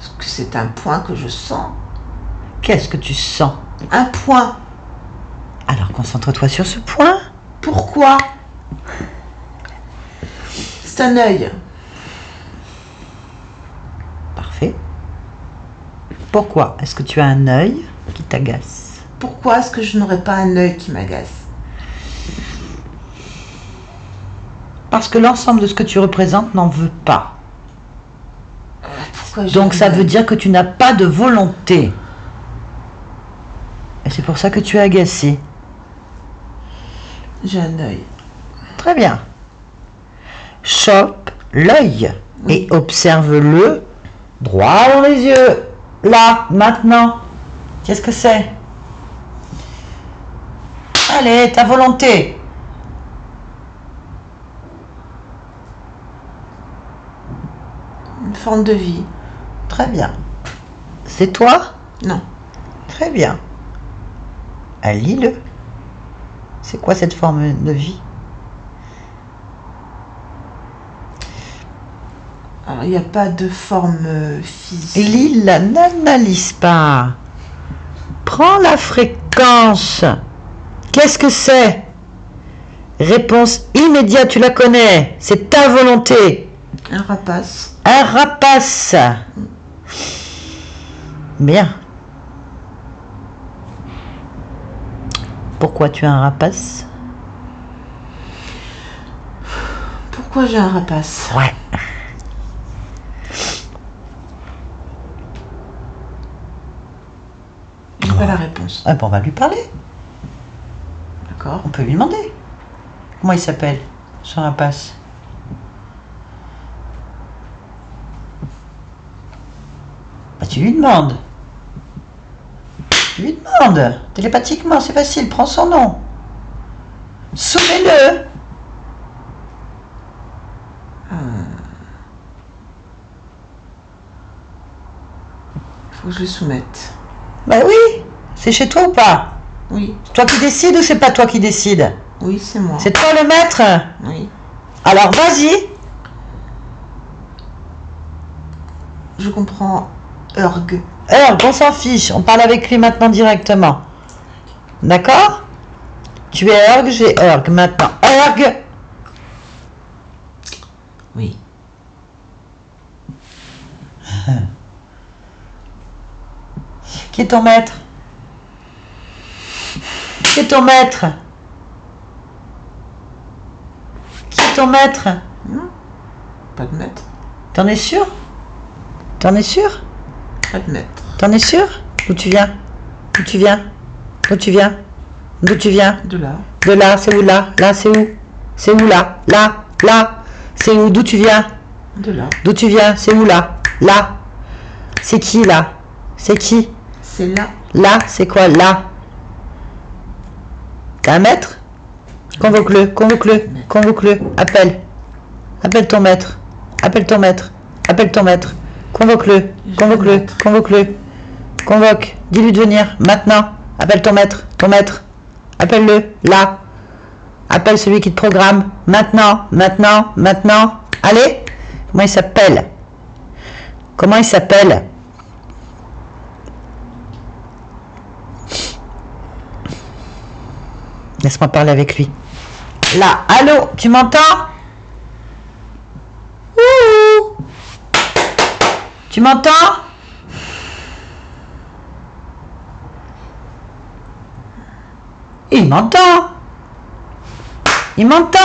parce que c'est un point que je sens. Qu'est-ce que tu sens? Un point. Alors concentre-toi sur ce point. Pourquoi? C'est un œil. Parfait. Pourquoi est-ce que tu as un œil qui t'agace? Pourquoi est-ce que je n'aurais pas un œil qui m'agace? Parce que l'ensemble de ce que tu représentes n'en veut pas. Pourquoi j'ai Donc un ça œil? veut dire que tu n'as pas de volonté. Et c'est pour ça que tu es agacé. J'ai un œil. Très bien. Chope l'œil et observe-le droit dans les yeux. Là, maintenant. Qu'est-ce que c'est? Allez, ta volonté. Une forme de vie. Très bien. C'est toi? Non. Très bien. Lis-le. C'est quoi cette forme de vie? Alors, il n'y a pas de forme physique. Lis-la, n'analyse pas. Prends la fréquence. Qu'est-ce que c'est? Réponse immédiate, tu la connais. C'est ta volonté. Un rapace. Un rapace. Bien. Pourquoi tu as un rapace? Pourquoi j'ai un rapace? Ouais. J'ai pas la réponse. Ah bon, on va lui parler. D'accord. On peut lui demander. Comment il s'appelle, son rapace? Tu lui demandes. Tu lui demandes. Télépathiquement, c'est facile. Prends son nom. Soumets-le. Faut que je le soumette. Bah oui. C'est chez toi ou pas? Oui. C'est toi qui décides ou c'est pas toi qui décides? Oui, c'est moi. C'est toi le maître? Oui. Alors vas-y. Je comprends Urg. On s'en fiche. On parle avec lui maintenant directement. D'accord? Tu es Urg, j'ai Urg. Maintenant, Urg. Oui. Qui est ton maître? Qui est ton maître? Qui est ton maître? Non. Pas de maître. T'en es sûr? T'en es sûr? Pas de maître. T'en es sûr? D'où tu viens? D'où tu viens? D'où tu viens? D'où tu viens? De là. De là, c'est où là? Là, c'est où? C'est où là? Là, là. C'est où? D'où tu viens? De là. D'où tu viens? C'est où là? Là. C'est qui là? C'est qui? C'est là. Là, c'est quoi là? T'as un maître? Convoque-le, convoque-le, convoque-le. Appelle. Appelle ton maître. Appelle ton maître. Appelle ton maître. Convoque-le, convoque-le, convoque-le. Convoque. Dis-lui de venir maintenant. Appelle ton maître, ton maître. Appelle-le, là. Appelle celui qui te programme. Maintenant, maintenant, maintenant. Allez. Comment il s'appelle? Comment il s'appelle? Laisse-moi parler avec lui. Là, allô, tu m'entends? Ouh. Tu m'entends? Il m'entend. Il m'entend.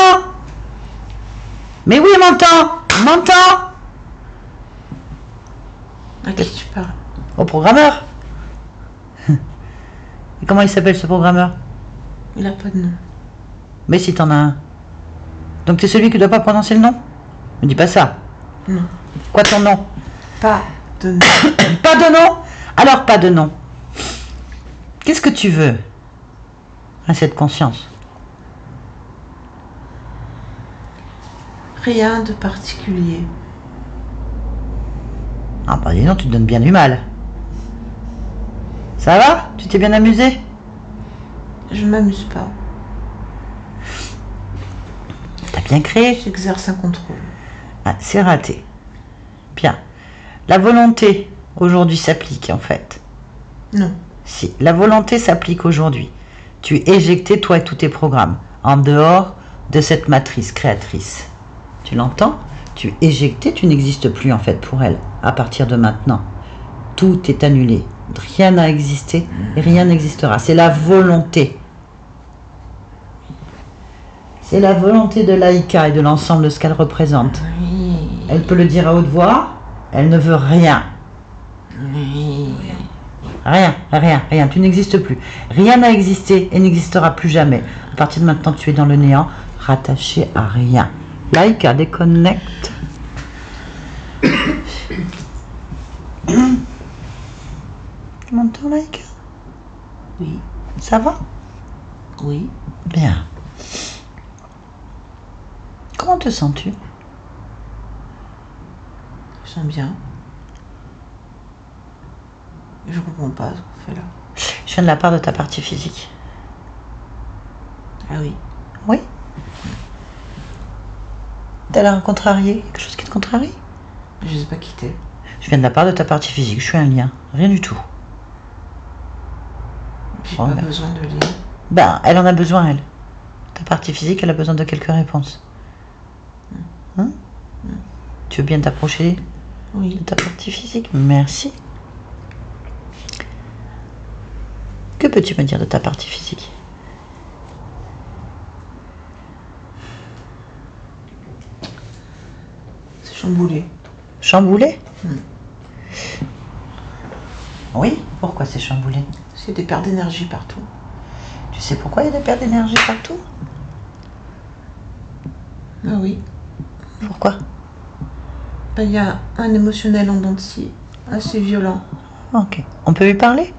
Mais oui, il m'entend. Il m'entend. À qui tu parles? Au programmeur. Et comment il s'appelle ce programmeur? Il a pas de nom. Mais si t'en as un. Donc c'est celui qui ne doit pas prononcer le nom? Me dis pas ça. Non. Quoi ton nom? Pas de nom. Pas de nom? Alors pas de nom. Qu'est-ce que tu veux à cette conscience? Rien de particulier. Ah bah dis donc, tu te donnes bien du mal. Ça va? Tu t'es bien amusé? Je ne m'amuse pas. T'as bien créé? J'exerce un contrôle. Ah, c'est raté. Bien. La volonté aujourd'hui s'applique en fait. Non. Si, la volonté s'applique aujourd'hui. Tu es éjecté, toi et tous tes programmes, en dehors de cette matrice créatrice. Tu l'entends? Tu es éjecté, tu n'existes plus en fait pour elle, à partir de maintenant. Tout est annulé. Rien n'a existé et rien n'existera. C'est la volonté. C'est la volonté de Laïka et de l'ensemble de ce qu'elle représente. Oui. Elle peut le dire à haute voix, elle ne veut rien. Oui. Rien, rien, rien. Tu n'existes plus. Rien n'a existé et n'existera plus jamais. À partir de maintenant, tu es dans le néant, rattaché à rien. Laïka, déconnecte. Tu m'entends, Laïka? Oui. Ça va? Oui. Bien. Comment te sens-tu? Je sens bien. Je comprends pas ce qu'on fait là. Je viens de la part de ta partie physique. Ah oui. Oui? T'as l'air contrarié? Quelque chose qui te contrarie? Je sais pas qui t'es. Je viens de la part de ta partie physique. Je suis un lien. Rien du tout. J'ai Oh, pas ben. besoin de lire. Ben, elle en a besoin, elle. Ta partie physique, elle a besoin de quelques réponses. Hein? Tu veux bien t'approcher Oui. de ta partie physique? Merci. Que peux-tu me dire de ta partie physique? C'est chamboulé. Chamboulé? Oui? Pourquoi c'est chamboulé? C'est des pertes d'énergie partout. Tu sais pourquoi il y a des pertes d'énergie partout? Ah oui. Pourquoi? Ben, il y a un émotionnel en dents de scie. assez violent. Ok. On peut lui parler?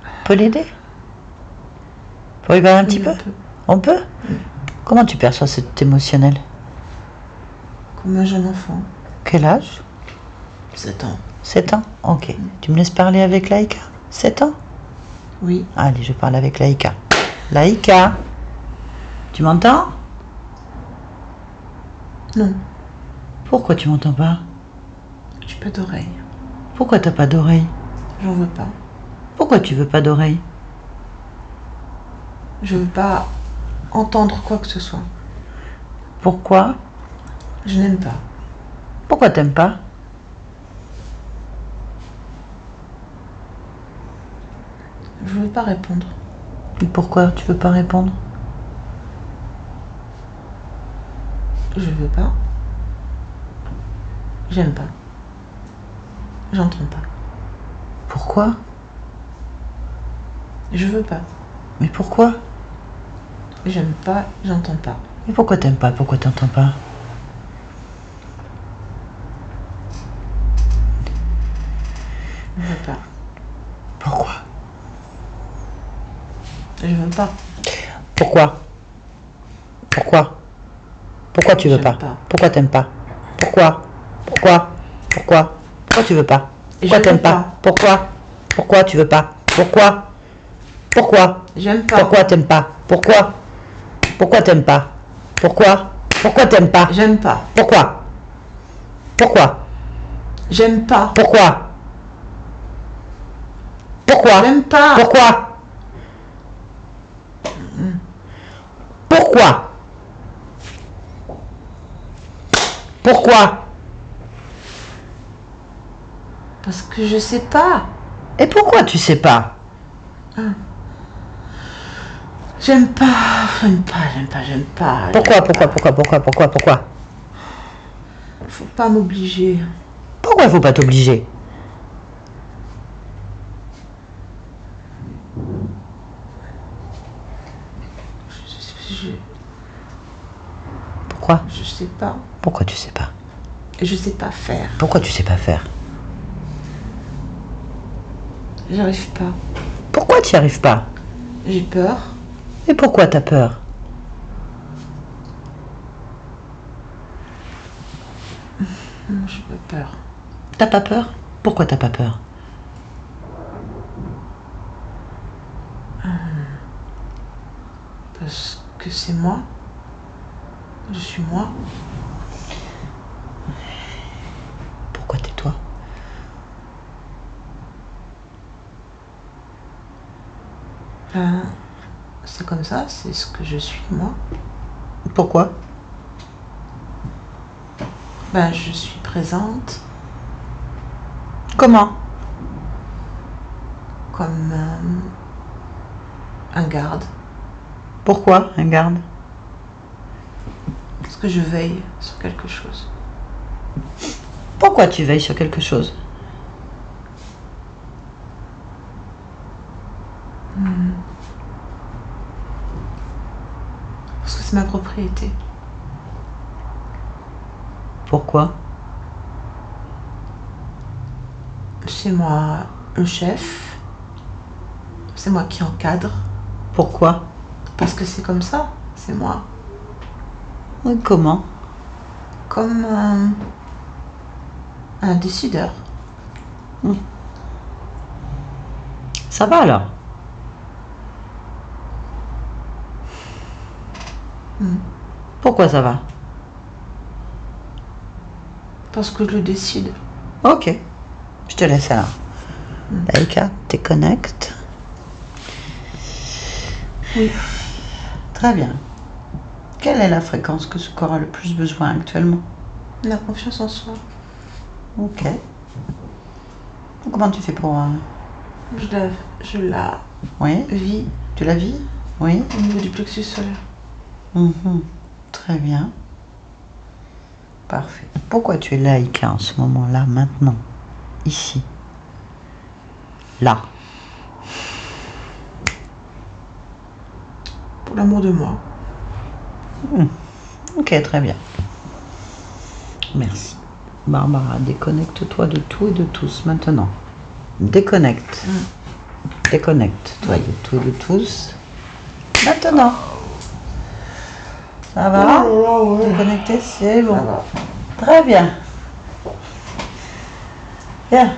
On peut l'aider? On peut lui parler un petit Oui, peu? un peu. On peut? Comment tu perçois cet émotionnel? Comme un jeune enfant. Quel âge? 7 ans. 7 ans? Ok. Tu me laisses parler avec Laïka? 7 ans? Oui. Allez, je parle avec Laïka. Laïka, tu m'entends? Non, Pourquoi tu m'entends pas? j'ai pas d'oreille. Pourquoi t'as pas d'oreille? J'en veux pas. Pourquoi tu veux pas d'oreille? Je veux pas entendre quoi que ce soit. Pourquoi? Je n'aime pas. Pourquoi t'aimes pas? Je veux pas répondre. Et pourquoi tu veux pas répondre? Je veux pas. J'aime pas. J'entends pas. Pourquoi? Je veux pas. Mais pourquoi? J'aime pas. J'entends pas. Mais pourquoi t'aimes pas? Pourquoi t'entends pas? Je veux pas. Pourquoi? Je veux pas. Pourquoi? Pourquoi? Pourquoi tu veux J'aime pas? pas. Pourquoi t'aimes pas? Pourquoi? Pourquoi? Pourquoi? Pourquoi tu veux pas? Pourquoi Je t'aimes veux pas? pas. Pourquoi? Pourquoi tu veux pas? Pourquoi? Pourquoi? J'aime pas. Pourquoi t'aimes pas? Pourquoi? Pourquoi t'aimes pas? Pourquoi? Pourquoi t'aimes pas? J'aime pas. Pourquoi? Pourquoi? J'aime pas. Pourquoi? Pourquoi? J'aime pas. Pourquoi? Pourquoi? Pourquoi? Parce que je sais pas. Et pourquoi tu sais pas? J'aime pas. J'aime pas. J'aime pas. J'aime pas. Pourquoi? Faut pas m'obliger. Pourquoi faut pas t'obliger? Je Pourquoi? sais pas. Pourquoi tu sais pas? Et je sais pas faire. Pourquoi tu sais pas faire? J'arrive pas. Pourquoi tu y arrives pas? J'ai peur. Et pourquoi t'as peur? Non, j'ai pas peur. T'as pas peur? Pourquoi t'as pas peur? Parce que c'est moi. Je suis moi. Pourquoi t'es toi? Ben, c'est comme ça, c'est ce que je suis, moi. Pourquoi? Ben, je suis présente Comment? comme un garde. Pourquoi un garde? Parce que je veille sur quelque chose. Pourquoi tu veilles sur quelque chose? Parce que c'est ma propriété. Pourquoi? C'est moi le chef. C'est moi qui encadre. Pourquoi? Parce que c'est comme ça. C'est moi. Oui, comment? Comme un décideur. Ça va alors? Pourquoi ça va? Parce que je le décide. Ok, je te laisse alors. Laïka, t'es connecte? Oui. Très bien. Quelle est la fréquence que ce corps a le plus besoin actuellement? La confiance en soi. Ok. Comment tu fais pour... Je la Oui, vis tu la vis? Oui. au niveau du plexus solaire. Mhm. Très bien. Parfait. Pourquoi tu es laïka en ce moment-là, maintenant? Ici? Là? Pour l'amour de moi. Ok, très bien. Merci. Barbara, déconnecte-toi de tout et de tous maintenant. Déconnecte. Déconnecte-toi de tout et de tous. Maintenant. Ça va? Déconnecter, c'est bon. Très bien. Bien.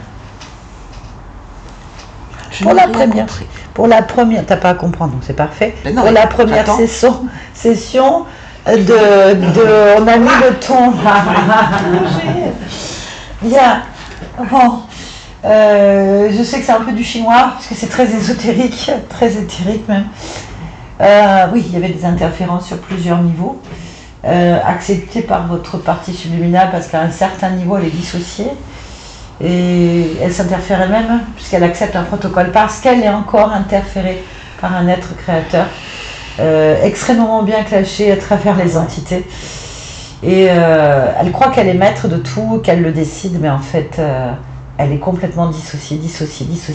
Pour la première, t'as pas à comprendre, donc c'est parfait. Mais non, pour la première session on a mis le ton. Bien. Bon. Je sais que c'est un peu du chinois, parce que c'est très ésotérique, très éthérique même. Oui, il y avait des interférences sur plusieurs niveaux, acceptées par votre partie subliminale, parce qu'à un certain niveau, elle est dissociée. Et elle s'interfère elle-même, puisqu'elle accepte un protocole, parce qu'elle est encore interférée par un être créateur, extrêmement bien clashé à travers les entités. Et elle croit qu'elle est maître de tout, qu'elle le décide, mais en fait, elle est complètement dissociée.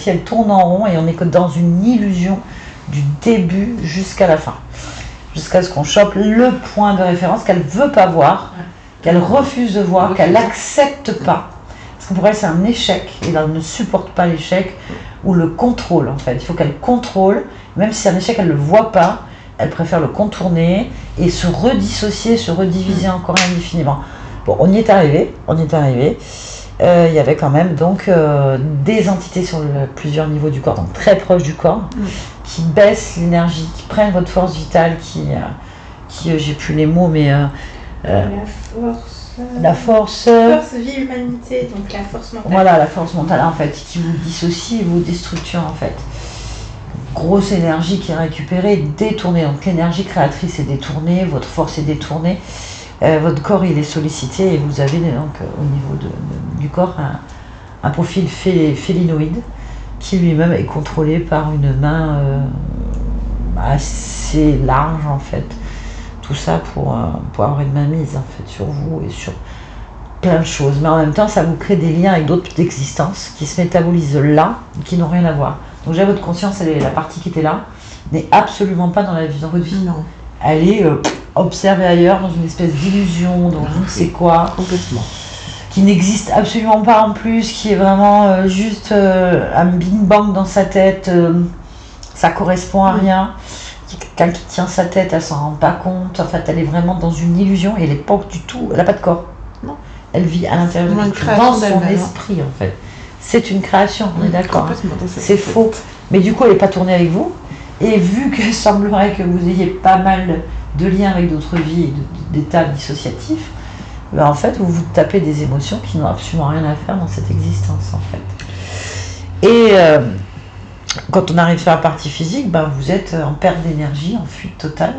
Elle tourne en rond et on est que dans une illusion du début jusqu'à la fin. Jusqu'à ce qu'on chope le point de référence qu'elle ne veut pas voir, qu'elle refuse de voir, qu'elle n'accepte pas. Pour elle, c'est un échec, et elle ne supporte pas l'échec, ou le contrôle en fait. Il faut qu'elle contrôle, même si c'est un échec, elle ne le voit pas, elle préfère le contourner et se redissocier, se rediviser encore indéfiniment. Bon, on y est arrivé. Il y avait quand même donc des entités sur plusieurs niveaux du corps, donc très proches du corps, qui baissent l'énergie, qui prennent votre force vitale, qui j'ai plus les mots, mais la force vie humanité, donc la force mentale. Voilà, la force mentale en fait, qui vous dissocie et vous déstructure en fait. Grosse énergie qui est récupérée, détournée. Donc l'énergie créatrice est détournée, votre force est détournée, votre corps il est sollicité, et vous avez donc au niveau du corps un profil félinoïde qui lui-même est contrôlé par une main assez large en fait. Tout ça pour avoir une mainmise en fait sur vous et sur plein de choses. Mais en même temps, ça vous crée des liens avec d'autres existences qui se métabolisent là, qui n'ont rien à voir. Donc déjà, votre conscience, la partie qui était là, n'est absolument pas dans votre vie. Non. Elle est observée ailleurs, dans une espèce d'illusion, dans je ne sais quoi. Complètement. Qui n'existe absolument pas en plus, qui est vraiment juste un bing-bang dans sa tête. Ça correspond à rien. Quelqu'un qui tient sa tête, elle s'en rend pas compte. En fait, elle est vraiment dans une illusion et elle n'est pas du tout. Elle n'a pas de corps. Non. Elle vit à l'intérieur de dans son esprit en fait. C'est une création, on est d'accord. C'est faux. Mais du coup, elle n'est pas tournée avec vous. Et vu qu'il semblerait que vous ayez pas mal de liens avec d'autres vies et d'états dissociatifs, ben en fait, vous vous tapez des émotions qui n'ont absolument rien à faire dans cette existence en fait. Et quand on arrive sur la partie physique, ben vous êtes en perte d'énergie, en fuite totale,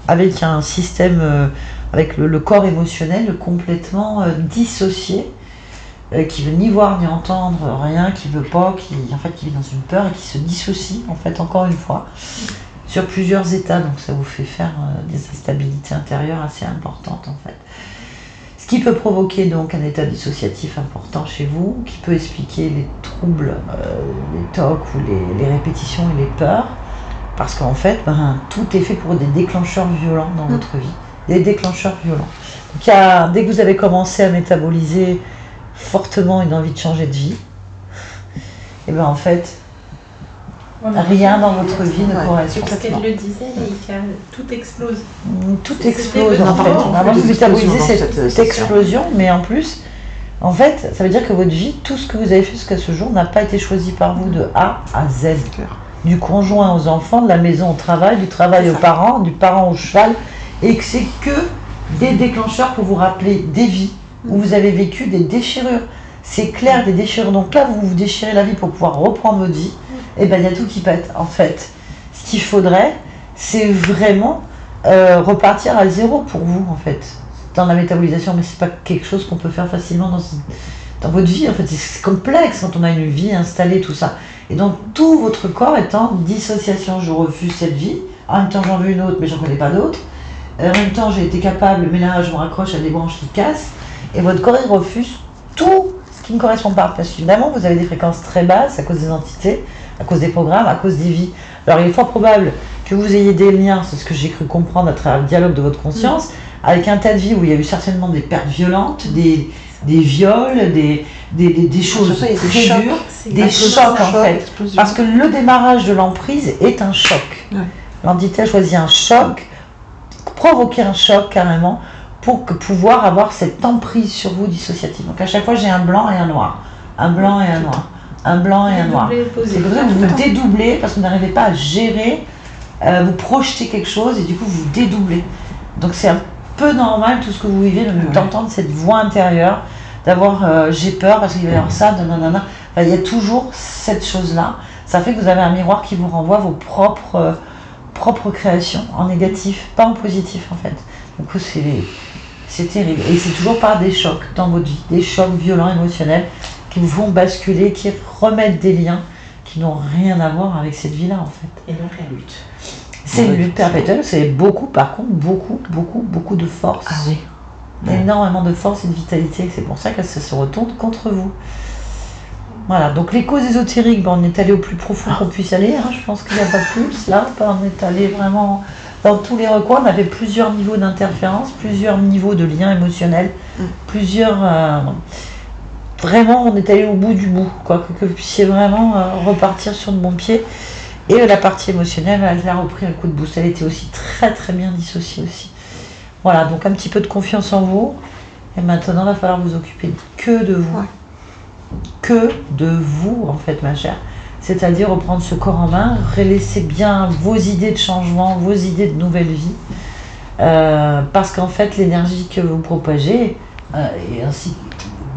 avec un système, avec le corps émotionnel complètement dissocié, qui veut ni voir ni entendre rien, qui veut pas, qui vit dans une peur et qui se dissocie en fait encore une fois sur plusieurs états. Donc ça vous fait faire des instabilités intérieures assez importantes en fait. Ce qui peut provoquer donc un état dissociatif important chez vous, qui peut expliquer les troubles, les tocs ou les répétitions et les peurs, parce qu'en fait, tout est fait pour des déclencheurs violents dans votre vie, des déclencheurs violents. Donc dès que vous avez commencé à métaboliser fortement une envie de changer de vie, et bien en fait, rien dans votre vie ne correspond. Parce qu'elle le disait, tout explose. Tout explose en fait. Avant de métaboliser cette explosion, mais en plus, en fait, ça veut dire que votre vie, tout ce que vous avez fait jusqu'à ce jour n'a pas été choisi par vous de A à Z. Du conjoint aux enfants, de la maison au travail, du travail aux parents, du parent au cheval, et que c'est que des déclencheurs pour vous rappeler des vies où vous avez vécu des déchirures. C'est clair, des déchirures. Donc là, vous vous déchirez la vie pour pouvoir reprendre votre vie. Et bien, il y a tout qui pète, en fait. Ce qu'il faudrait, c'est vraiment repartir à zéro pour vous, en fait, dans la métabolisation. Mais c'est pas quelque chose qu'on peut faire facilement dans votre vie, en fait. C'est complexe quand on a une vie installée, tout ça. Et donc, tout votre corps est en dissociation. Je refuse cette vie. En même temps, j'en veux une autre, mais j'en connais pas d'autre. En même temps, j'ai été capable, mais là, je me raccroche à des branches qui cassent. Et votre corps, il refuse tout ce qui ne correspond pas. Parce qu'évidemment, vous avez des fréquences très basses à cause des entités, à cause des programmes, à cause des vies. Alors il est fort probable que vous ayez des liens, c'est ce que j'ai cru comprendre à travers le dialogue de votre conscience, avec un tas de vies où il y a eu certainement des pertes violentes, des des viols, des choses Surtout, il y a des très chocs. dures, C'est des exactement chocs ça. en fait. explosion. Parce que le démarrage de l'emprise est un choc. Ouais. L'entité a choisi un choc, provoquer un choc carrément, pour pouvoir avoir cette emprise sur vous dissociative. Donc à chaque fois, j'ai un blanc et un noir. Un blanc et un noir. Un blanc et un noir. Dédoubler, poser. C'est pour ça que vous vous dédoublez parce que vous n'arrivez pas à gérer, vous projetez quelque chose et du coup vous dédoublez. Donc c'est un peu normal tout ce que vous vivez, d'entendre cette voix intérieure, d'avoir j'ai peur parce qu'il va y avoir ça, nanana. Enfin, il y a toujours cette chose-là. Ça fait que vous avez un miroir qui vous renvoie vos propres créations en négatif, pas en positif en fait. Du coup c'est terrible. Et c'est toujours par des chocs dans votre vie, des chocs violents, émotionnels, qui vous font basculer, qui remettent des liens qui n'ont rien à voir avec cette vie-là en fait. Et donc la lutte. C'est une lutte perpétuelle, c'est beaucoup, par contre, beaucoup de force. Ah oui. Énormément de force et de vitalité. C'est pour ça que ça se retourne contre vous. Voilà, donc les causes ésotériques, on est allé au plus profond qu'on puisse aller. Hein. Je pense qu'il n'y a pas plus. Là, on est allé vraiment dans tous les recoins. On avait plusieurs niveaux d'interférence, plusieurs niveaux de liens émotionnels, vraiment, on est allé au bout du bout, quoi, que vous puissiez vraiment repartir sur de bons pieds. Et la partie émotionnelle, elle a repris un coup de boost. Elle était aussi très très bien dissociée aussi. Voilà, donc un petit peu de confiance en vous. Et maintenant, il va falloir vous occuper que de vous. Ouais. Que de vous, en fait, ma chère. C'est-à-dire reprendre ce corps en main, relaisser bien vos idées de changement, vos idées de nouvelle vie. Parce qu'en fait, l'énergie que vous propagez, et ainsi,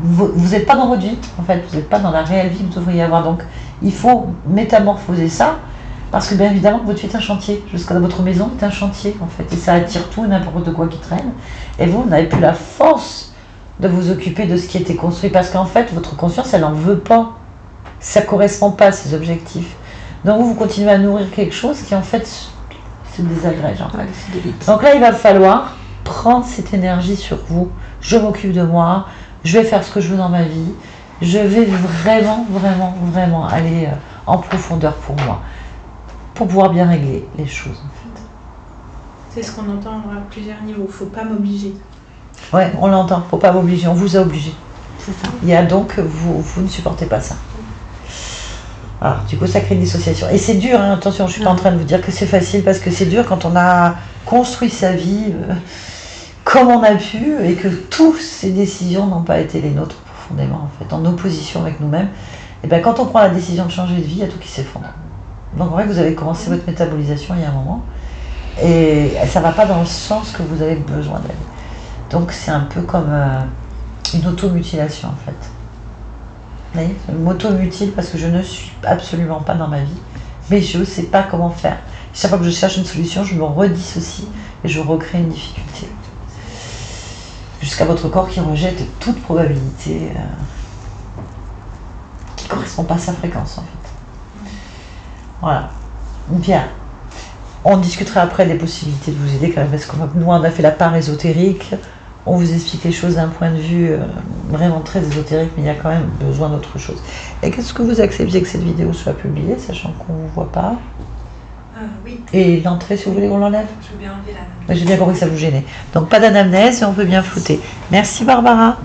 vous n'êtes pas dans votre vie, en fait. Vous n'êtes pas dans la réelle vie que vous devriez avoir. Donc, il faut métamorphoser ça. Parce que bien évidemment, votre vie est un chantier. Jusqu'à votre maison est un chantier, en fait. Et ça attire tout et n'importe quoi qui traîne. Et vous n'avez plus la force de vous occuper de ce qui a été construit. Parce qu'en fait, votre conscience, elle n'en veut pas. Ça ne correspond pas à ses objectifs. Donc vous continuez à nourrir quelque chose qui, en fait, se désagrège. En fait. Ouais, c'est de l'élite. Donc là, il va falloir prendre cette énergie sur vous. Je m'occupe de moi. Je vais faire ce que je veux dans ma vie. Je vais vraiment aller en profondeur pour moi. Pour pouvoir bien régler les choses en fait. C'est ce qu'on entend à plusieurs niveaux. Faut pas m'obliger. Ouais, on l'entend, faut pas m'obliger, on vous a obligé. C'est ça. Il y a donc, vous ne supportez pas ça. Alors, du coup, ça crée une dissociation. Et c'est dur, hein, attention, je suis pas en train de vous dire que c'est facile, parce que c'est dur quand on a construit sa vie comme on a pu, et que toutes ces décisions n'ont pas été les nôtres profondément, en fait, en opposition avec nous-mêmes. Et bien, quand on prend la décision de changer de vie, il y a tout qui s'effondre. Donc en vrai, vous avez commencé votre métabolisation il y a un moment et ça ne va pas dans le sens que vous avez besoin d'aller. Donc c'est un peu comme une automutilation en fait. Vous voyez, je m'automutile parce que je ne suis absolument pas dans ma vie, mais je ne sais pas comment faire. Chaque fois que je cherche une solution, je me redissocie et je recrée une difficulté. Jusqu'à votre corps qui rejette toute probabilité qui ne correspond pas à sa fréquence en fait. Voilà. Bien. On discutera après des possibilités de vous aider quand même, parce que nous, on a fait la part ésotérique. On vous explique les choses d'un point de vue vraiment très ésotérique, mais il y a quand même besoin d'autre chose. Et qu'est-ce que vous acceptiez que cette vidéo soit publiée, sachant qu'on ne vous voit pas? Oui, Et l'entrée, si vous voulez qu'on l'enlève? je veux bien enlever la. J'ai bien compris que ça vous gênait. Donc pas d'anamnèse et on peut bien flouter. Merci Barbara.